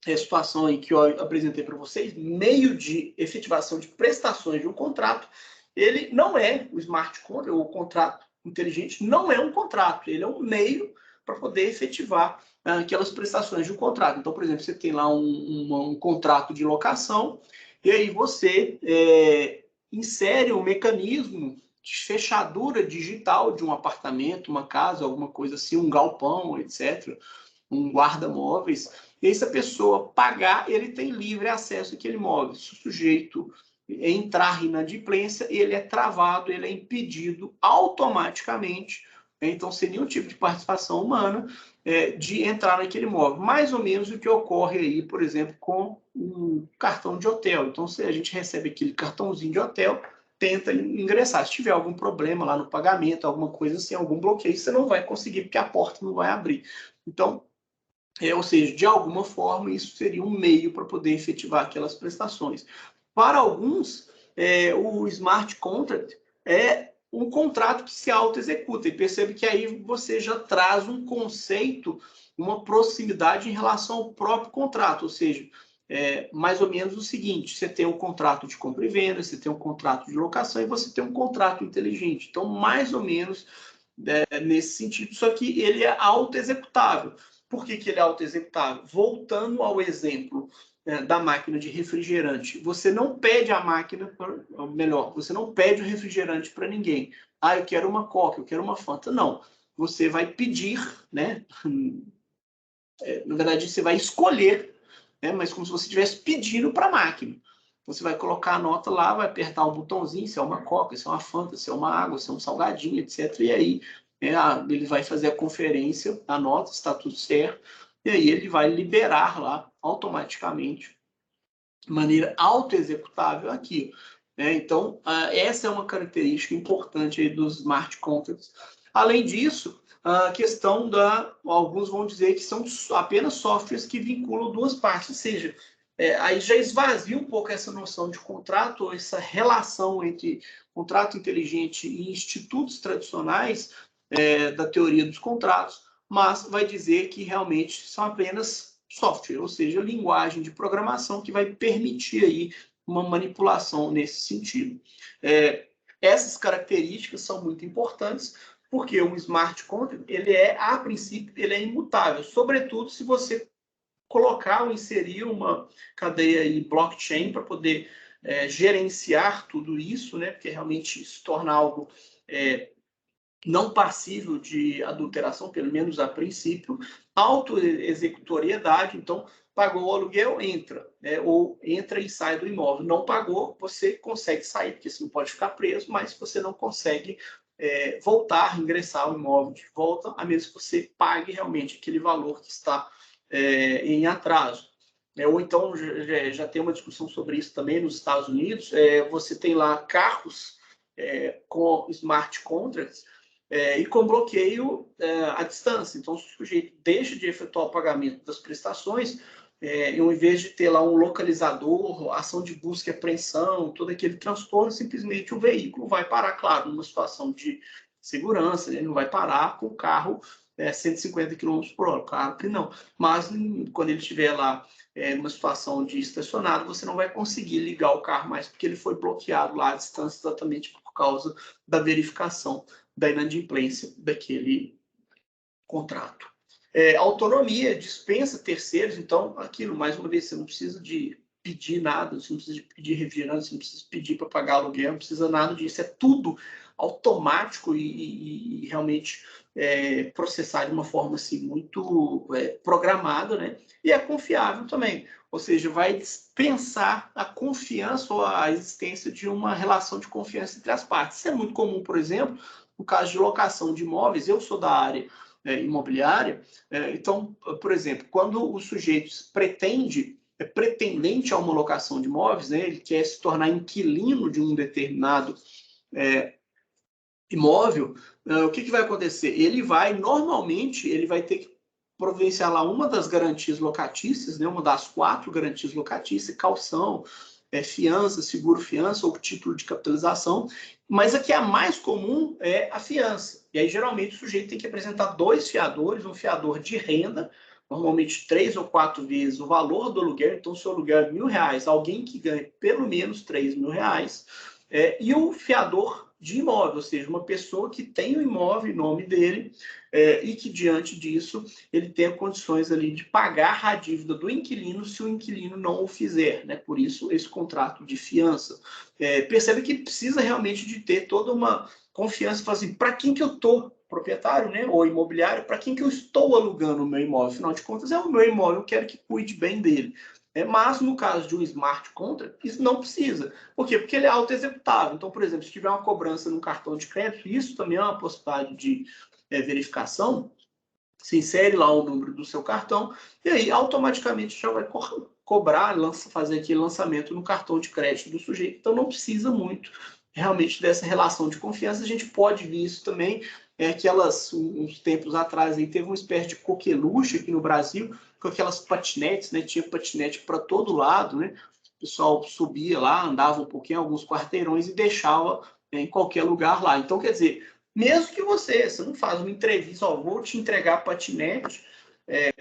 situação aí que eu apresentei para vocês, meio de efetivação de prestações de um contrato, ele não é o smart contract, o contrato inteligente não é um contrato, ele é um meio para poder efetivar aquelas prestações de um contrato. Então, por exemplo, você tem lá um contrato de locação e aí você insere um mecanismo de fechadura digital de um apartamento, uma casa, alguma coisa assim, um galpão, etc., um guarda-móveis, e aí, se a pessoa pagar, ele tem livre acesso àquele imóvel. Se o sujeito entrar em inadimplência, ele é travado, ele é impedido automaticamente, então sem nenhum tipo de participação humana, de entrar naquele imóvel. Mais ou menos o que ocorre aí, por exemplo, com um cartão de hotel. Então, se a gente recebe aquele cartãozinho de hotel, tenta ingressar. Se tiver algum problema lá no pagamento, alguma coisa assim, algum bloqueio, você não vai conseguir, porque a porta não vai abrir. Então, ou seja, de alguma forma, isso seria um meio para poder efetivar aquelas prestações. Para alguns, o smart contract é um contrato que se auto-executa. E percebe que aí você já traz um conceito, uma proximidade em relação ao próprio contrato. Ou seja, mais ou menos o seguinte: você tem um contrato de compra e venda, você tem um contrato de locação e você tem um contrato inteligente. Então, mais ou menos nesse sentido, só que ele é auto-executável. Por que ele é auto-executável? Voltando ao exemplo da máquina de refrigerante, você não pede a máquina, melhor, você não pede o refrigerante para ninguém. Eu quero uma Coca, eu quero uma Fanta. Não, você vai pedir, né? Na verdade, você vai escolher, né? Mas como se você estivesse pedindo para a máquina. Você vai colocar a nota lá, vai apertar o botãozinho, se é uma Coca, se é uma Fanta, se é uma água, se é um salgadinho, etc. E aí ele vai fazer a conferência, a nota, está tudo certo, e aí ele vai liberar lá automaticamente, de maneira auto-executável aquilo. Então, essa é uma característica importante aí dos smart contracts. Além disso, a questão alguns vão dizer que são apenas softwares que vinculam duas partes, ou seja, aí já esvazia um pouco essa noção de contrato, ou essa relação entre contrato inteligente e institutos tradicionais da teoria dos contratos, mas vai dizer que realmente são apenas software, ou seja, linguagem de programação que vai permitir aí uma manipulação nesse sentido. Essas características são muito importantes, porque o smart contract, a princípio, ele é imutável, sobretudo se você colocar ou inserir uma cadeia aí blockchain para poder gerenciar tudo isso, né? Porque realmente se torna algo não passível de adulteração, pelo menos a princípio, auto-executoriedade, então pagou o aluguel, entra, ou entra e sai do imóvel. Não pagou, você consegue sair, porque você não pode ficar preso, mas você não consegue voltar, ingressar ao imóvel de volta, a menos que você pague realmente aquele valor que está em atraso. Ou então, já tem uma discussão sobre isso também nos Estados Unidos, você tem lá carros com smart contracts, e com bloqueio à distância. Então, se o sujeito deixa de efetuar o pagamento das prestações, e ao invés de ter lá um localizador, ação de busca e apreensão, todo aquele transtorno, simplesmente o veículo vai parar, claro, numa situação de segurança, ele não vai parar com o carro 150 km por hora, claro que não. Mas quando ele estiver lá numa situação de estacionado, você não vai conseguir ligar o carro mais, porque ele foi bloqueado lá à distância exatamente por causa da verificação da inadimplência daquele contrato. Autonomia, dispensa terceiros, então, aquilo, mais uma vez, você não precisa de pedir nada, você não precisa de pedir refrigerante, você não precisa pedir para pagar aluguel, não precisa nada disso, é tudo automático e realmente processar de uma forma assim, muito programada, né? E é confiável também, ou seja, vai dispensar a confiança ou a existência de uma relação de confiança entre as partes. Isso é muito comum, por exemplo, no caso de locação de imóveis. Eu sou da área imobiliária, então, por exemplo, quando o sujeito pretendente a uma locação de imóveis, né, ele quer se tornar inquilino de um determinado imóvel, o que vai acontecer? Normalmente, ele vai ter que providenciar lá uma das garantias locatícias, né, uma das 4 garantias locatícias, caução, fiança, seguro-fiança ou título de capitalização, mas a que é a mais comum é a fiança. E aí, geralmente, o sujeito tem que apresentar 2 fiadores, um fiador de renda, normalmente 3 ou 4 vezes o valor do aluguel. Então, se o aluguel é R$1.000, alguém que ganhe pelo menos R$3.000, e o fiador de imóvel, ou seja, uma pessoa que tem o imóvel em nome dele e que, diante disso, ele tenha condições ali de pagar a dívida do inquilino se o inquilino não o fizer, né? Por isso, esse contrato de fiança. Percebe que precisa realmente de ter toda uma confiança, falar assim, para quem que eu estou, proprietário, né, ou imobiliário, para quem que eu estou alugando o meu imóvel? Afinal de contas, é o meu imóvel, eu quero que cuide bem dele. Mas, no caso de um smart contract, isso não precisa. Por quê? Porque ele é auto-executável. Então, por exemplo, se tiver uma cobrança no cartão de crédito, isso também é uma possibilidade de verificação. Você insere lá o número do seu cartão e aí automaticamente já vai cobrar, fazer aquele lançamento no cartão de crédito do sujeito. Então, não precisa muito realmente dessa relação de confiança. A gente pode ver isso também, uns tempos atrás, aí teve uma espécie de coqueluche aqui no Brasil, com aquelas patinetes, né? Tinha patinete para todo lado, né? O pessoal subia lá, andava um pouquinho, alguns quarteirões e deixava em qualquer lugar lá. Então, quer dizer, mesmo que você não faz uma entrevista, vou te entregar patinete,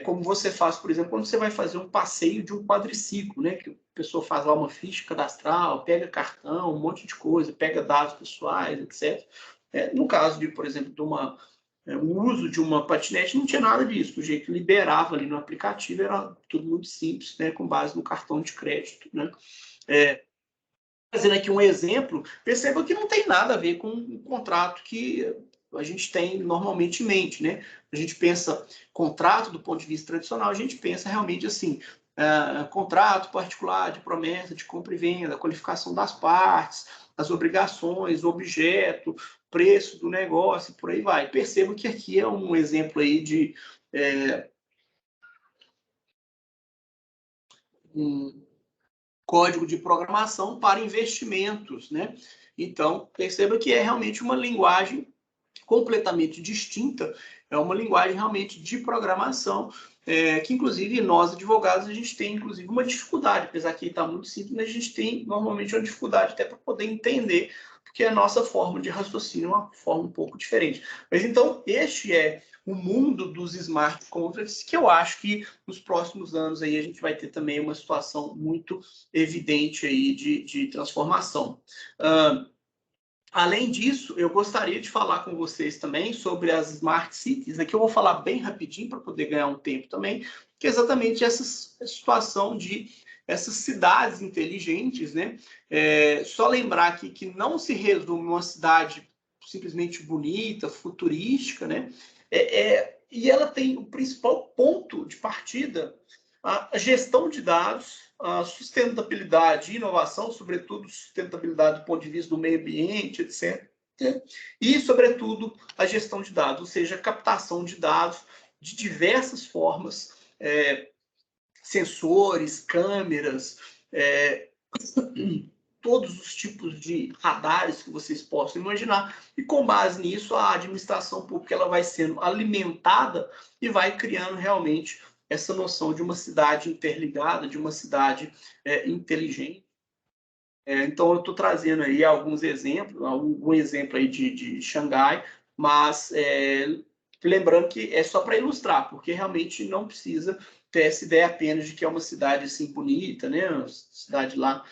como você faz, por exemplo, quando você vai fazer um passeio de um quadriciclo, né? Que a pessoa faz lá uma ficha cadastral, pega cartão, um monte de coisa, pega dados pessoais, etc. No caso de, por exemplo, o uso de uma patinete, não tinha nada disso. O jeito liberava ali no aplicativo, era tudo muito simples, né? Com base no cartão de crédito, né? Fazendo aqui um exemplo, perceba que não tem nada a ver com o contrato que a gente tem normalmente em mente, né? A gente pensa contrato do ponto de vista tradicional, a gente pensa realmente assim, contrato particular de promessa de compra e venda, qualificação das partes, as obrigações, objeto, preço do negócio, por aí vai. Perceba que aqui é um exemplo aí de um código de programação para investimentos, né? Então, perceba que é realmente uma linguagem completamente distinta, é uma linguagem realmente de programação, que inclusive nós advogados a gente tem inclusive uma dificuldade, apesar que está muito simples, mas a gente tem normalmente uma dificuldade até para poder entender, porque a nossa forma de raciocínio é uma forma um pouco diferente. Mas então, este é o mundo dos smart contracts, que eu acho que nos próximos anos aí a gente vai ter também uma situação muito evidente aí de transformação. Além disso, eu gostaria de falar com vocês também sobre as Smart Cities. Aqui eu vou falar bem rapidinho para poder ganhar um tempo também, que é exatamente essa situação de essas cidades inteligentes, né? Só lembrar aqui que não se resume uma cidade simplesmente bonita, futurística, né? E ela tem o principal ponto de partida, a gestão de dados, a sustentabilidade e inovação, sobretudo sustentabilidade do ponto de vista do meio ambiente, etc. E, sobretudo, a gestão de dados, ou seja, a captação de dados de diversas formas, sensores, câmeras, todos os tipos de radares que vocês possam imaginar, e com base nisso a administração pública ela vai sendo alimentada e vai criando realmente essa noção de uma cidade interligada, de uma cidade inteligente. Então eu estou trazendo aí alguns exemplos, algum exemplo aí de Xangai, mas lembrando que é só para ilustrar, porque realmente não precisa ter essa ideia apenas de que é uma cidade assim bonita, né? Uma cidade lá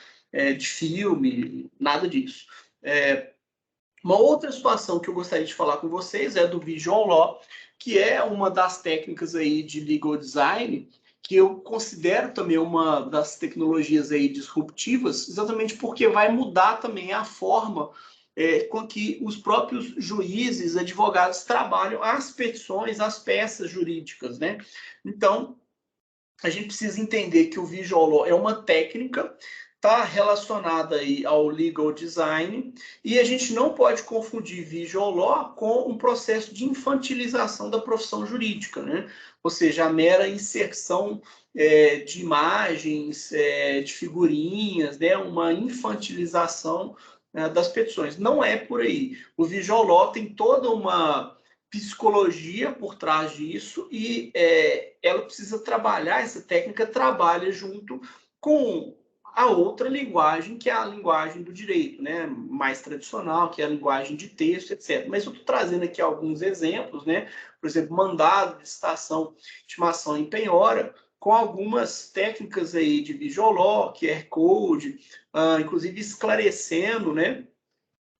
de filme, nada disso. Uma outra situação que eu gostaria de falar com vocês é do Visual Law, que é uma das técnicas aí de legal design que eu considero também uma das tecnologias aí disruptivas, exatamente porque vai mudar também a forma com que os próprios juízes, advogados trabalham as petições, as peças jurídicas, né? Então, a gente precisa entender que o Visual Law é uma técnica, está relacionada aí ao legal design, e a gente não pode confundir Visual Law com um processo de infantilização da profissão jurídica, né? Ou seja, a mera inserção de imagens, de figurinhas, né? Uma infantilização das petições. Não é por aí. O Visual Law tem toda uma psicologia por trás disso e ela precisa trabalhar, essa técnica trabalha junto com a outra linguagem, que é a linguagem do direito, né? Mais tradicional, que é a linguagem de texto, etc. Mas eu estou trazendo aqui alguns exemplos, né? Por exemplo, mandado, licitação, intimação em penhora, com algumas técnicas aí de Visual Law, QR Code, inclusive esclarecendo, né?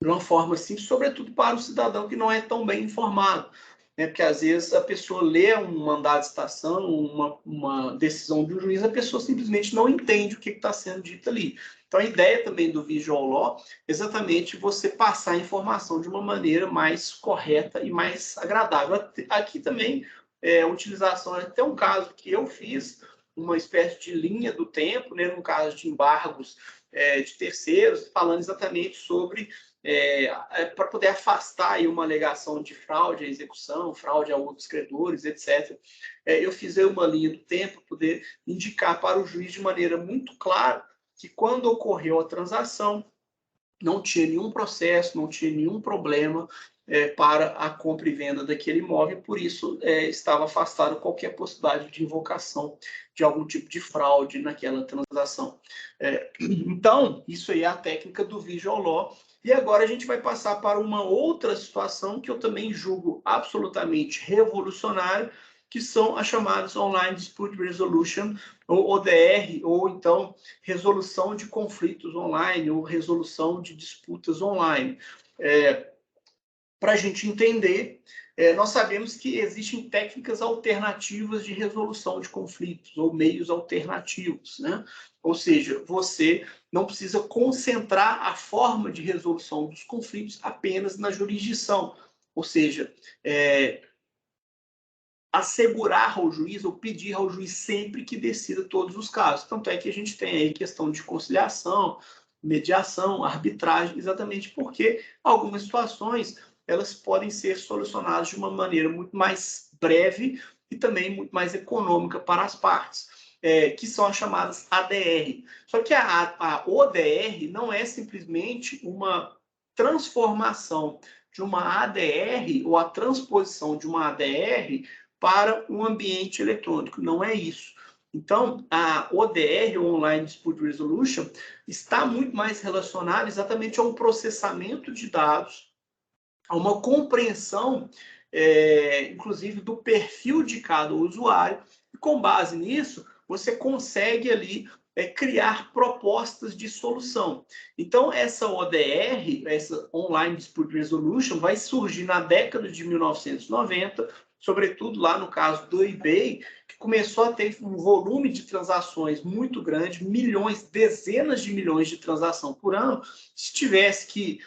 De uma forma simples, sobretudo para o cidadão que não é tão bem informado, né? Porque às vezes a pessoa lê um mandado de citação, uma decisão de um juiz, a pessoa simplesmente não entende o que está sendo dito ali. Então a ideia também do Visual Law é exatamente você passar a informação de uma maneira mais correta e mais agradável. Aqui também a utilização, até um caso que eu fiz, uma espécie de linha do tempo, né, no caso de embargos de terceiros, falando exatamente sobre para poder afastar aí uma alegação de fraude à execução, fraude a outros credores, etc. Eu fiz aí uma linha do tempo para poder indicar para o juiz de maneira muito clara que quando ocorreu a transação, não tinha nenhum processo, não tinha nenhum problema para a compra e venda daquele imóvel, por isso estava afastado qualquer possibilidade de invocação de algum tipo de fraude naquela transação. Então, isso aí é a técnica do Visual Law. E agora a gente vai passar para uma outra situação que eu também julgo absolutamente revolucionária, que são as chamadas Online Dispute Resolution, ou ODR, ou então resolução de conflitos online, ou resolução de disputas online. Para a gente entender, nós sabemos que existem técnicas alternativas de resolução de conflitos, ou meios alternativos, né? Ou seja, você não precisa concentrar a forma de resolução dos conflitos apenas na jurisdição. Ou seja, assegurar ao juiz ou pedir ao juiz sempre que decida todos os casos. Tanto é que a gente tem aí questão de conciliação, mediação, arbitragem, exatamente porque algumas situações elas podem ser solucionadas de uma maneira muito mais breve e também muito mais econômica para as partes, que são as chamadas ADR. Só que a ODR não é simplesmente uma transformação de uma ADR ou a transposição de uma ADR para um ambiente eletrônico. Não é isso. Então, a ODR, Online Dispute Resolution, está muito mais relacionada exatamente a um processamento de dados, a uma compreensão, inclusive, do perfil de cada usuário, e com base nisso, você consegue ali criar propostas de solução. Então, essa ODR, essa Online Dispute Resolution, vai surgir na década de 1990, sobretudo lá no caso do eBay, que começou a ter um volume de transações muito grande, milhões, dezenas de milhões de transações por ano. Se tivesse que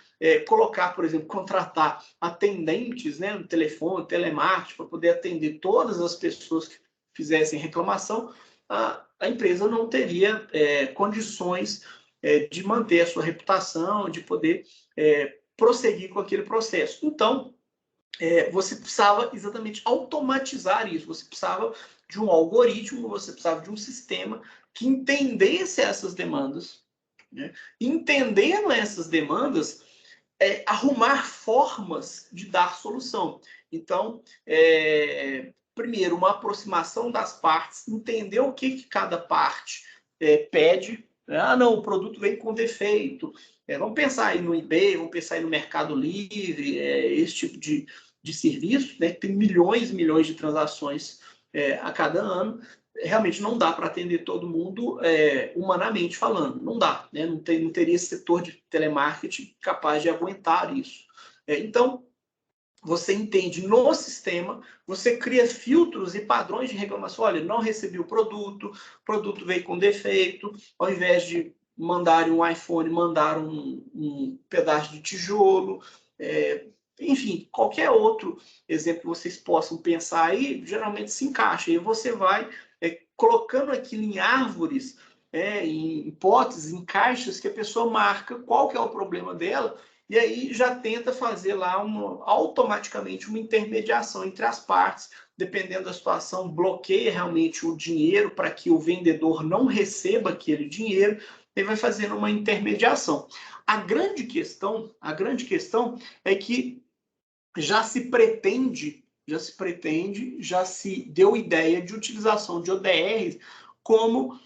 colocar, por exemplo, contratar atendentes, né, no telefone, telemarketing, para poder atender todas as pessoas que fizessem reclamação, a empresa não teria condições de manter a sua reputação, de poder prosseguir com aquele processo. Então, você precisava exatamente automatizar isso, você precisava de um algoritmo, você precisava de um sistema que entendesse essas demandas, né? Entendendo essas demandas, arrumar formas de dar solução. Então, primeiro, uma aproximação das partes, entender o que cada parte pede. Ah, não, o produto vem com defeito. Vamos pensar aí no eBay, vamos pensar aí no Mercado Livre, esse tipo de serviço, né? Tem milhões e milhões de transações a cada ano. Realmente não dá para atender todo mundo humanamente falando, não dá, né? Não teria setor de telemarketing capaz de aguentar isso. Então, você entende no sistema, você cria filtros e padrões de reclamação. Olha, não recebi o produto veio com defeito, ao invés de mandarem um iPhone, mandaram um pedaço de tijolo, enfim, qualquer outro exemplo que vocês possam pensar aí, geralmente se encaixa. E você vai colocando aquilo em árvores, em hipóteses, em caixas que a pessoa marca qual que é o problema dela, e aí já tenta fazer lá automaticamente uma intermediação entre as partes, dependendo da situação, bloqueia realmente o dinheiro para que o vendedor não receba aquele dinheiro, e vai fazendo uma intermediação. A grande questão é que já se deu ideia de utilização de ODRs como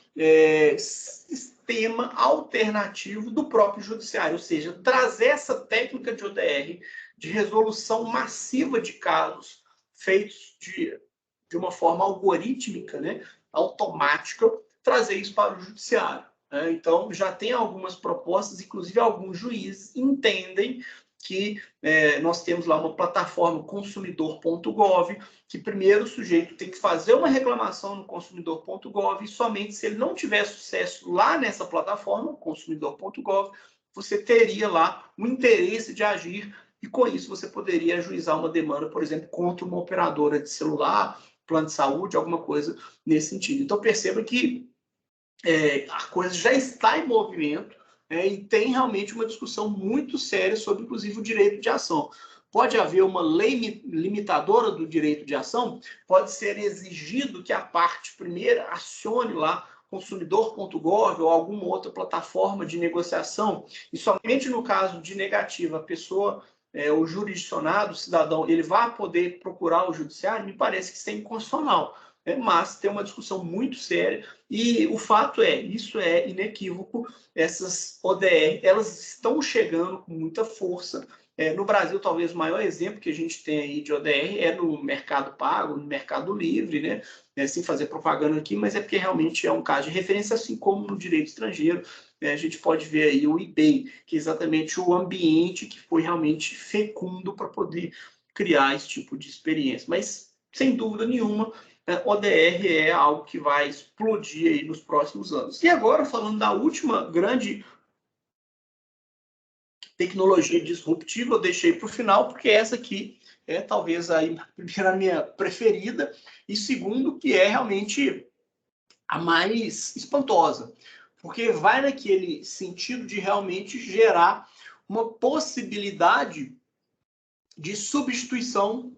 sistema alternativo do próprio judiciário, ou seja, trazer essa técnica de ODR, de resolução massiva de casos feitos de uma forma algorítmica, né, automática, trazer isso para o judiciário. Então, já tem algumas propostas, inclusive alguns juízes entendem que nós temos lá uma plataforma consumidor.gov, que primeiro o sujeito tem que fazer uma reclamação no consumidor.gov, e somente se ele não tiver sucesso lá nessa plataforma, consumidor.gov, você teria lá o interesse de agir, e com isso você poderia ajuizar uma demanda, por exemplo, contra uma operadora de celular, plano de saúde, alguma coisa nesse sentido. Então perceba que a coisa já está em movimento, e tem realmente uma discussão muito séria sobre, inclusive, o direito de ação. Pode haver uma lei limitadora do direito de ação? Pode ser exigido que a parte primeira acione lá consumidor.gov ou alguma outra plataforma de negociação, e somente no caso de negativa, a pessoa, o jurisdicionado, o cidadão, ele vai poder procurar o judiciário? Me parece que isso é inconstitucional. Mas tem uma discussão muito séria, e o fato isso é inequívoco, essas ODR, elas estão chegando com muita força. No Brasil, talvez o maior exemplo que a gente tem aí de ODR é no Mercado Pago, no Mercado Livre, né? Sem fazer propaganda aqui, mas é porque realmente é um caso de referência, assim como no direito estrangeiro. A gente pode ver aí o eBay, que é exatamente o ambiente que foi realmente fecundo para poder criar esse tipo de experiência. Mas, sem dúvida nenhuma, ODR é algo que vai explodir aí nos próximos anos. E agora, falando da última grande tecnologia disruptiva, eu deixei para o final, porque essa aqui é talvez aí, primeiro, a minha preferida, e segundo, que é realmente a mais espantosa, porque vai naquele sentido de realmente gerar uma possibilidade de substituição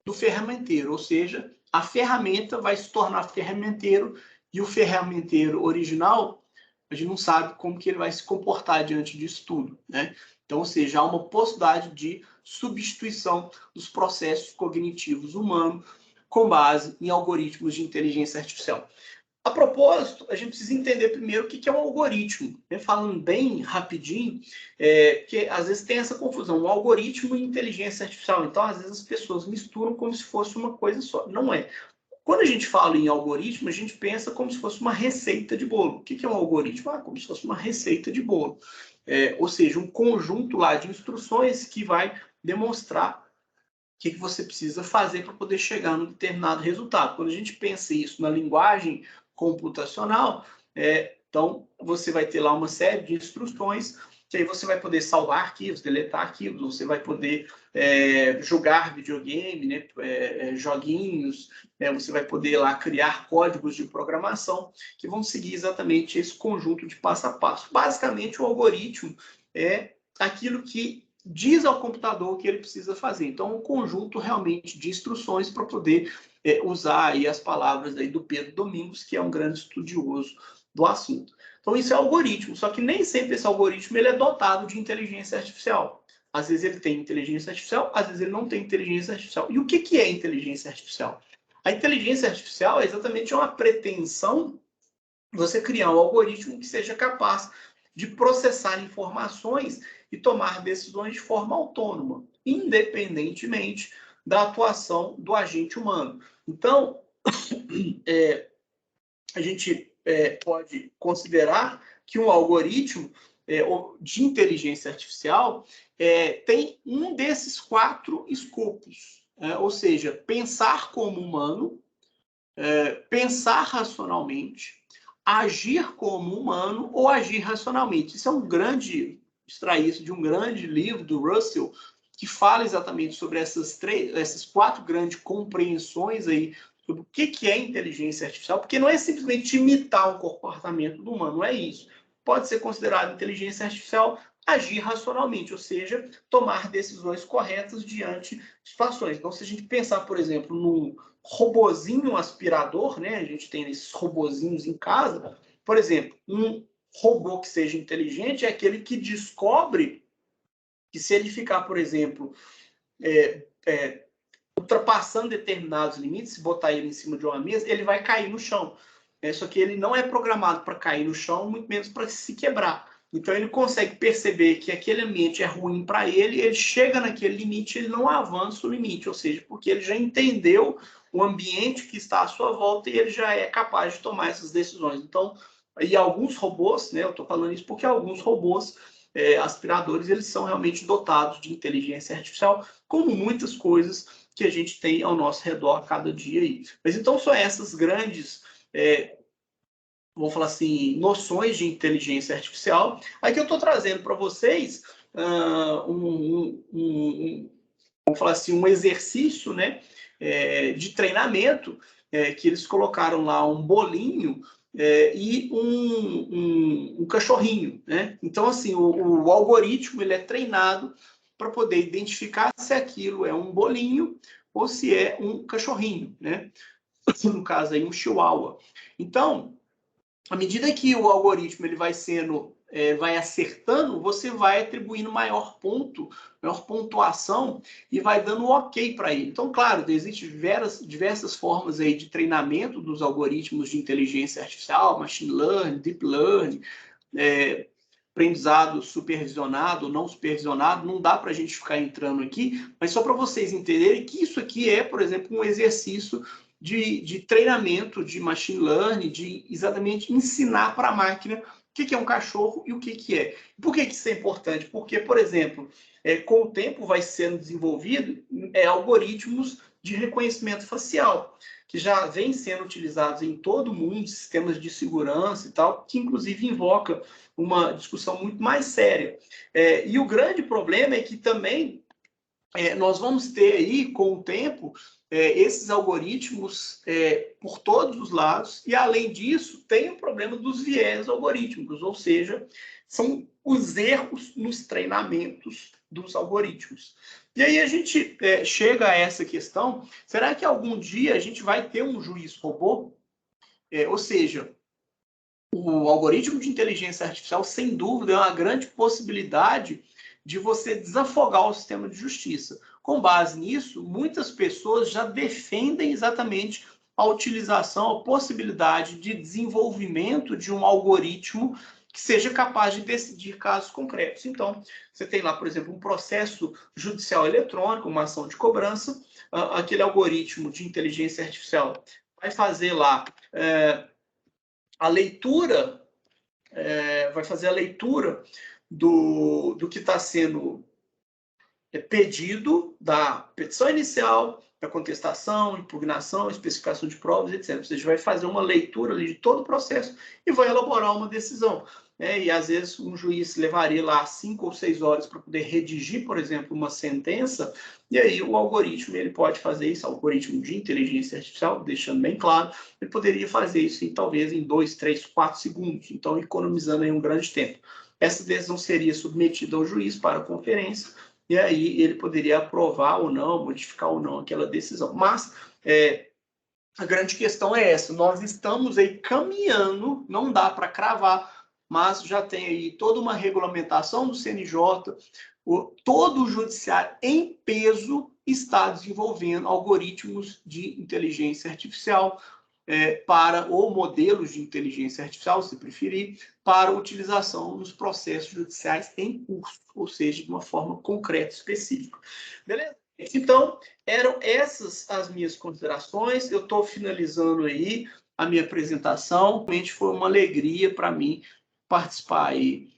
do ferramenteiro, ou seja, a ferramenta vai se tornar ferramenteiro, e o ferramenteiro original, a gente não sabe como que ele vai se comportar diante disso tudo, né? Então, ou seja, há uma possibilidade de substituição dos processos cognitivos humanos com base em algoritmos de inteligência artificial. A propósito, a gente precisa entender primeiro o que é um algoritmo. Falando bem rapidinho, que às vezes tem essa confusão, um algoritmo e inteligência artificial. Então, às vezes as pessoas misturam como se fosse uma coisa só. Não é. Quando a gente fala em algoritmo, a gente pensa como se fosse uma receita de bolo. O que é um algoritmo? Como se fosse uma receita de bolo. Ou seja, um conjunto lá de instruções que vai demonstrar o que você precisa fazer para poder chegar num determinado resultado. Quando a gente pensa isso na linguagem computacional, então você vai ter lá uma série de instruções, que aí você vai poder salvar arquivos, deletar arquivos, você vai poder jogar videogame, né, joguinhos, você vai poder lá criar códigos de programação que vão seguir exatamente esse conjunto de passo a passo. Basicamente, o algoritmo é aquilo que diz ao computador o que ele precisa fazer. Então, um conjunto realmente de instruções para poder usar aí as palavras aí do Pedro Domingos, que é um grande estudioso do assunto. Então, isso é algoritmo, só que nem sempre esse algoritmo ele é dotado de inteligência artificial. Às vezes ele tem inteligência artificial, às vezes ele não tem inteligência artificial. E o que é inteligência artificial? A inteligência artificial é exatamente uma pretensão de você criar um algoritmo que seja capaz de processar informações e tomar decisões de forma autônoma, independentemente da atuação do agente humano. Então, a gente pode considerar que um algoritmo de inteligência artificial tem um desses 4 escopos, ou seja, pensar como humano, pensar racionalmente, agir como humano ou agir racionalmente. Isso é um grande, extrair isso de um grande livro do Russell, que fala exatamente sobre essas 4 grandes compreensões aí sobre o que é inteligência artificial, porque não é simplesmente imitar o comportamento do humano, não é isso. Pode ser considerado inteligência artificial agir racionalmente, ou seja, tomar decisões corretas diante de situações. Então, se a gente pensar, por exemplo, num robozinho aspirador, né? A gente tem esses robozinhos em casa. Por exemplo, um robô que seja inteligente é aquele que descobre que se ele ficar, por exemplo, ultrapassando determinados limites, se botar ele em cima de uma mesa, ele vai cair no chão. Só que ele não é programado para cair no chão, muito menos para se quebrar. Então ele consegue perceber que aquele ambiente é ruim para ele, ele chega naquele limite, ele não avança o limite, ou seja, porque ele já entendeu o ambiente que está à sua volta e ele já é capaz de tomar essas decisões. Então, e alguns robôs, né, eu estou falando isso porque alguns robôs aspiradores, eles são realmente dotados de inteligência artificial, como muitas coisas que a gente tem ao nosso redor a cada dia aí. Mas então são essas grandes vou falar assim, noções de inteligência artificial. Aqui eu estou trazendo para vocês vamos falar assim, um exercício, né, de treinamento, que eles colocaram lá um bolinho e um cachorrinho, né? Então, assim, o algoritmo ele é treinado para poder identificar se aquilo é um bolinho ou se é um cachorrinho, né? No caso aí, um chihuahua. Então, à medida que o algoritmo ele vai sendo, vai acertando, você vai atribuindo maior pontuação e vai dando um ok para ele. Então, claro, existem diversas formas aí de treinamento dos algoritmos de inteligência artificial, machine learning, deep learning, aprendizado supervisionado, não supervisionado, não dá para a gente ficar entrando aqui, mas só para vocês entenderem que isso aqui é, por exemplo, um exercício de treinamento de machine learning, de exatamente ensinar para a máquina o que é um cachorro e o que é. Por que isso é importante? Porque, por exemplo, com o tempo vai sendo desenvolvido algoritmos de reconhecimento facial, que já vêm sendo utilizados em todo o mundo, sistemas de segurança e tal, que inclusive invoca uma discussão muito mais séria. E o grande problema é que também nós vamos ter aí, com o tempo, esses algoritmos por todos os lados, e além disso, tem o problema dos viés algorítmicos, ou seja, são os erros nos treinamentos dos algoritmos. E aí a gente chega a essa questão, será que algum dia a gente vai ter um juiz robô? Ou seja, o algoritmo de inteligência artificial, sem dúvida, é uma grande possibilidade de você desafogar o sistema de justiça. Com base nisso, muitas pessoas já defendem exatamente a utilização, a possibilidade de desenvolvimento de um algoritmo que seja capaz de decidir casos concretos. Então, você tem lá, por exemplo, um processo judicial eletrônico, uma ação de cobrança, aquele algoritmo de inteligência artificial vai fazer lá a leitura, vai fazer a leitura do que está sendo pedido, da petição inicial, da contestação, impugnação, especificação de provas, etc. Ou seja, vai fazer uma leitura ali de todo o processo e vai elaborar uma decisão. E às vezes um juiz levaria lá 5 ou 6 horas para poder redigir, por exemplo, uma sentença, e aí o algoritmo ele pode fazer isso, algoritmo de inteligência artificial, deixando bem claro, ele poderia fazer isso talvez em 2, 3, 4 segundos, então economizando aí um grande tempo. Essa decisão seria submetida ao juiz para conferência, e aí ele poderia aprovar ou não, modificar ou não aquela decisão. Mas a grande questão é essa, nós estamos aí caminhando, não dá para cravar, mas já tem aí toda uma regulamentação do CNJ, todo o judiciário em peso está desenvolvendo algoritmos de inteligência artificial ou modelos de inteligência artificial, se preferir, para utilização nos processos judiciais em curso, ou seja, de uma forma concreta, específica. Beleza? Então, eram essas as minhas considerações. Eu estou finalizando aí a minha apresentação. Realmente foi uma alegria para mim participar aí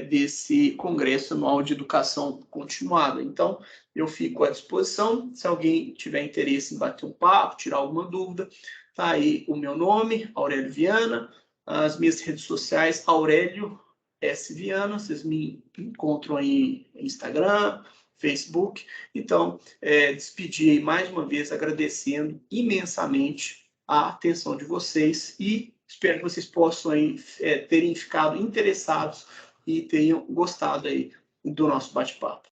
desse Congresso Anual de Educação Continuada. Então, eu fico à disposição. Se alguém tiver interesse em bater um papo, tirar alguma dúvida, está aí o meu nome, Aurélio Viana, as minhas redes sociais, Aurélio S. Viana, vocês me encontram aí no Instagram, Facebook. Então, despedir aí mais uma vez, agradecendo imensamente a atenção de vocês e espero que vocês possam aí, terem ficado interessados e tenham gostado aí do nosso bate-papo.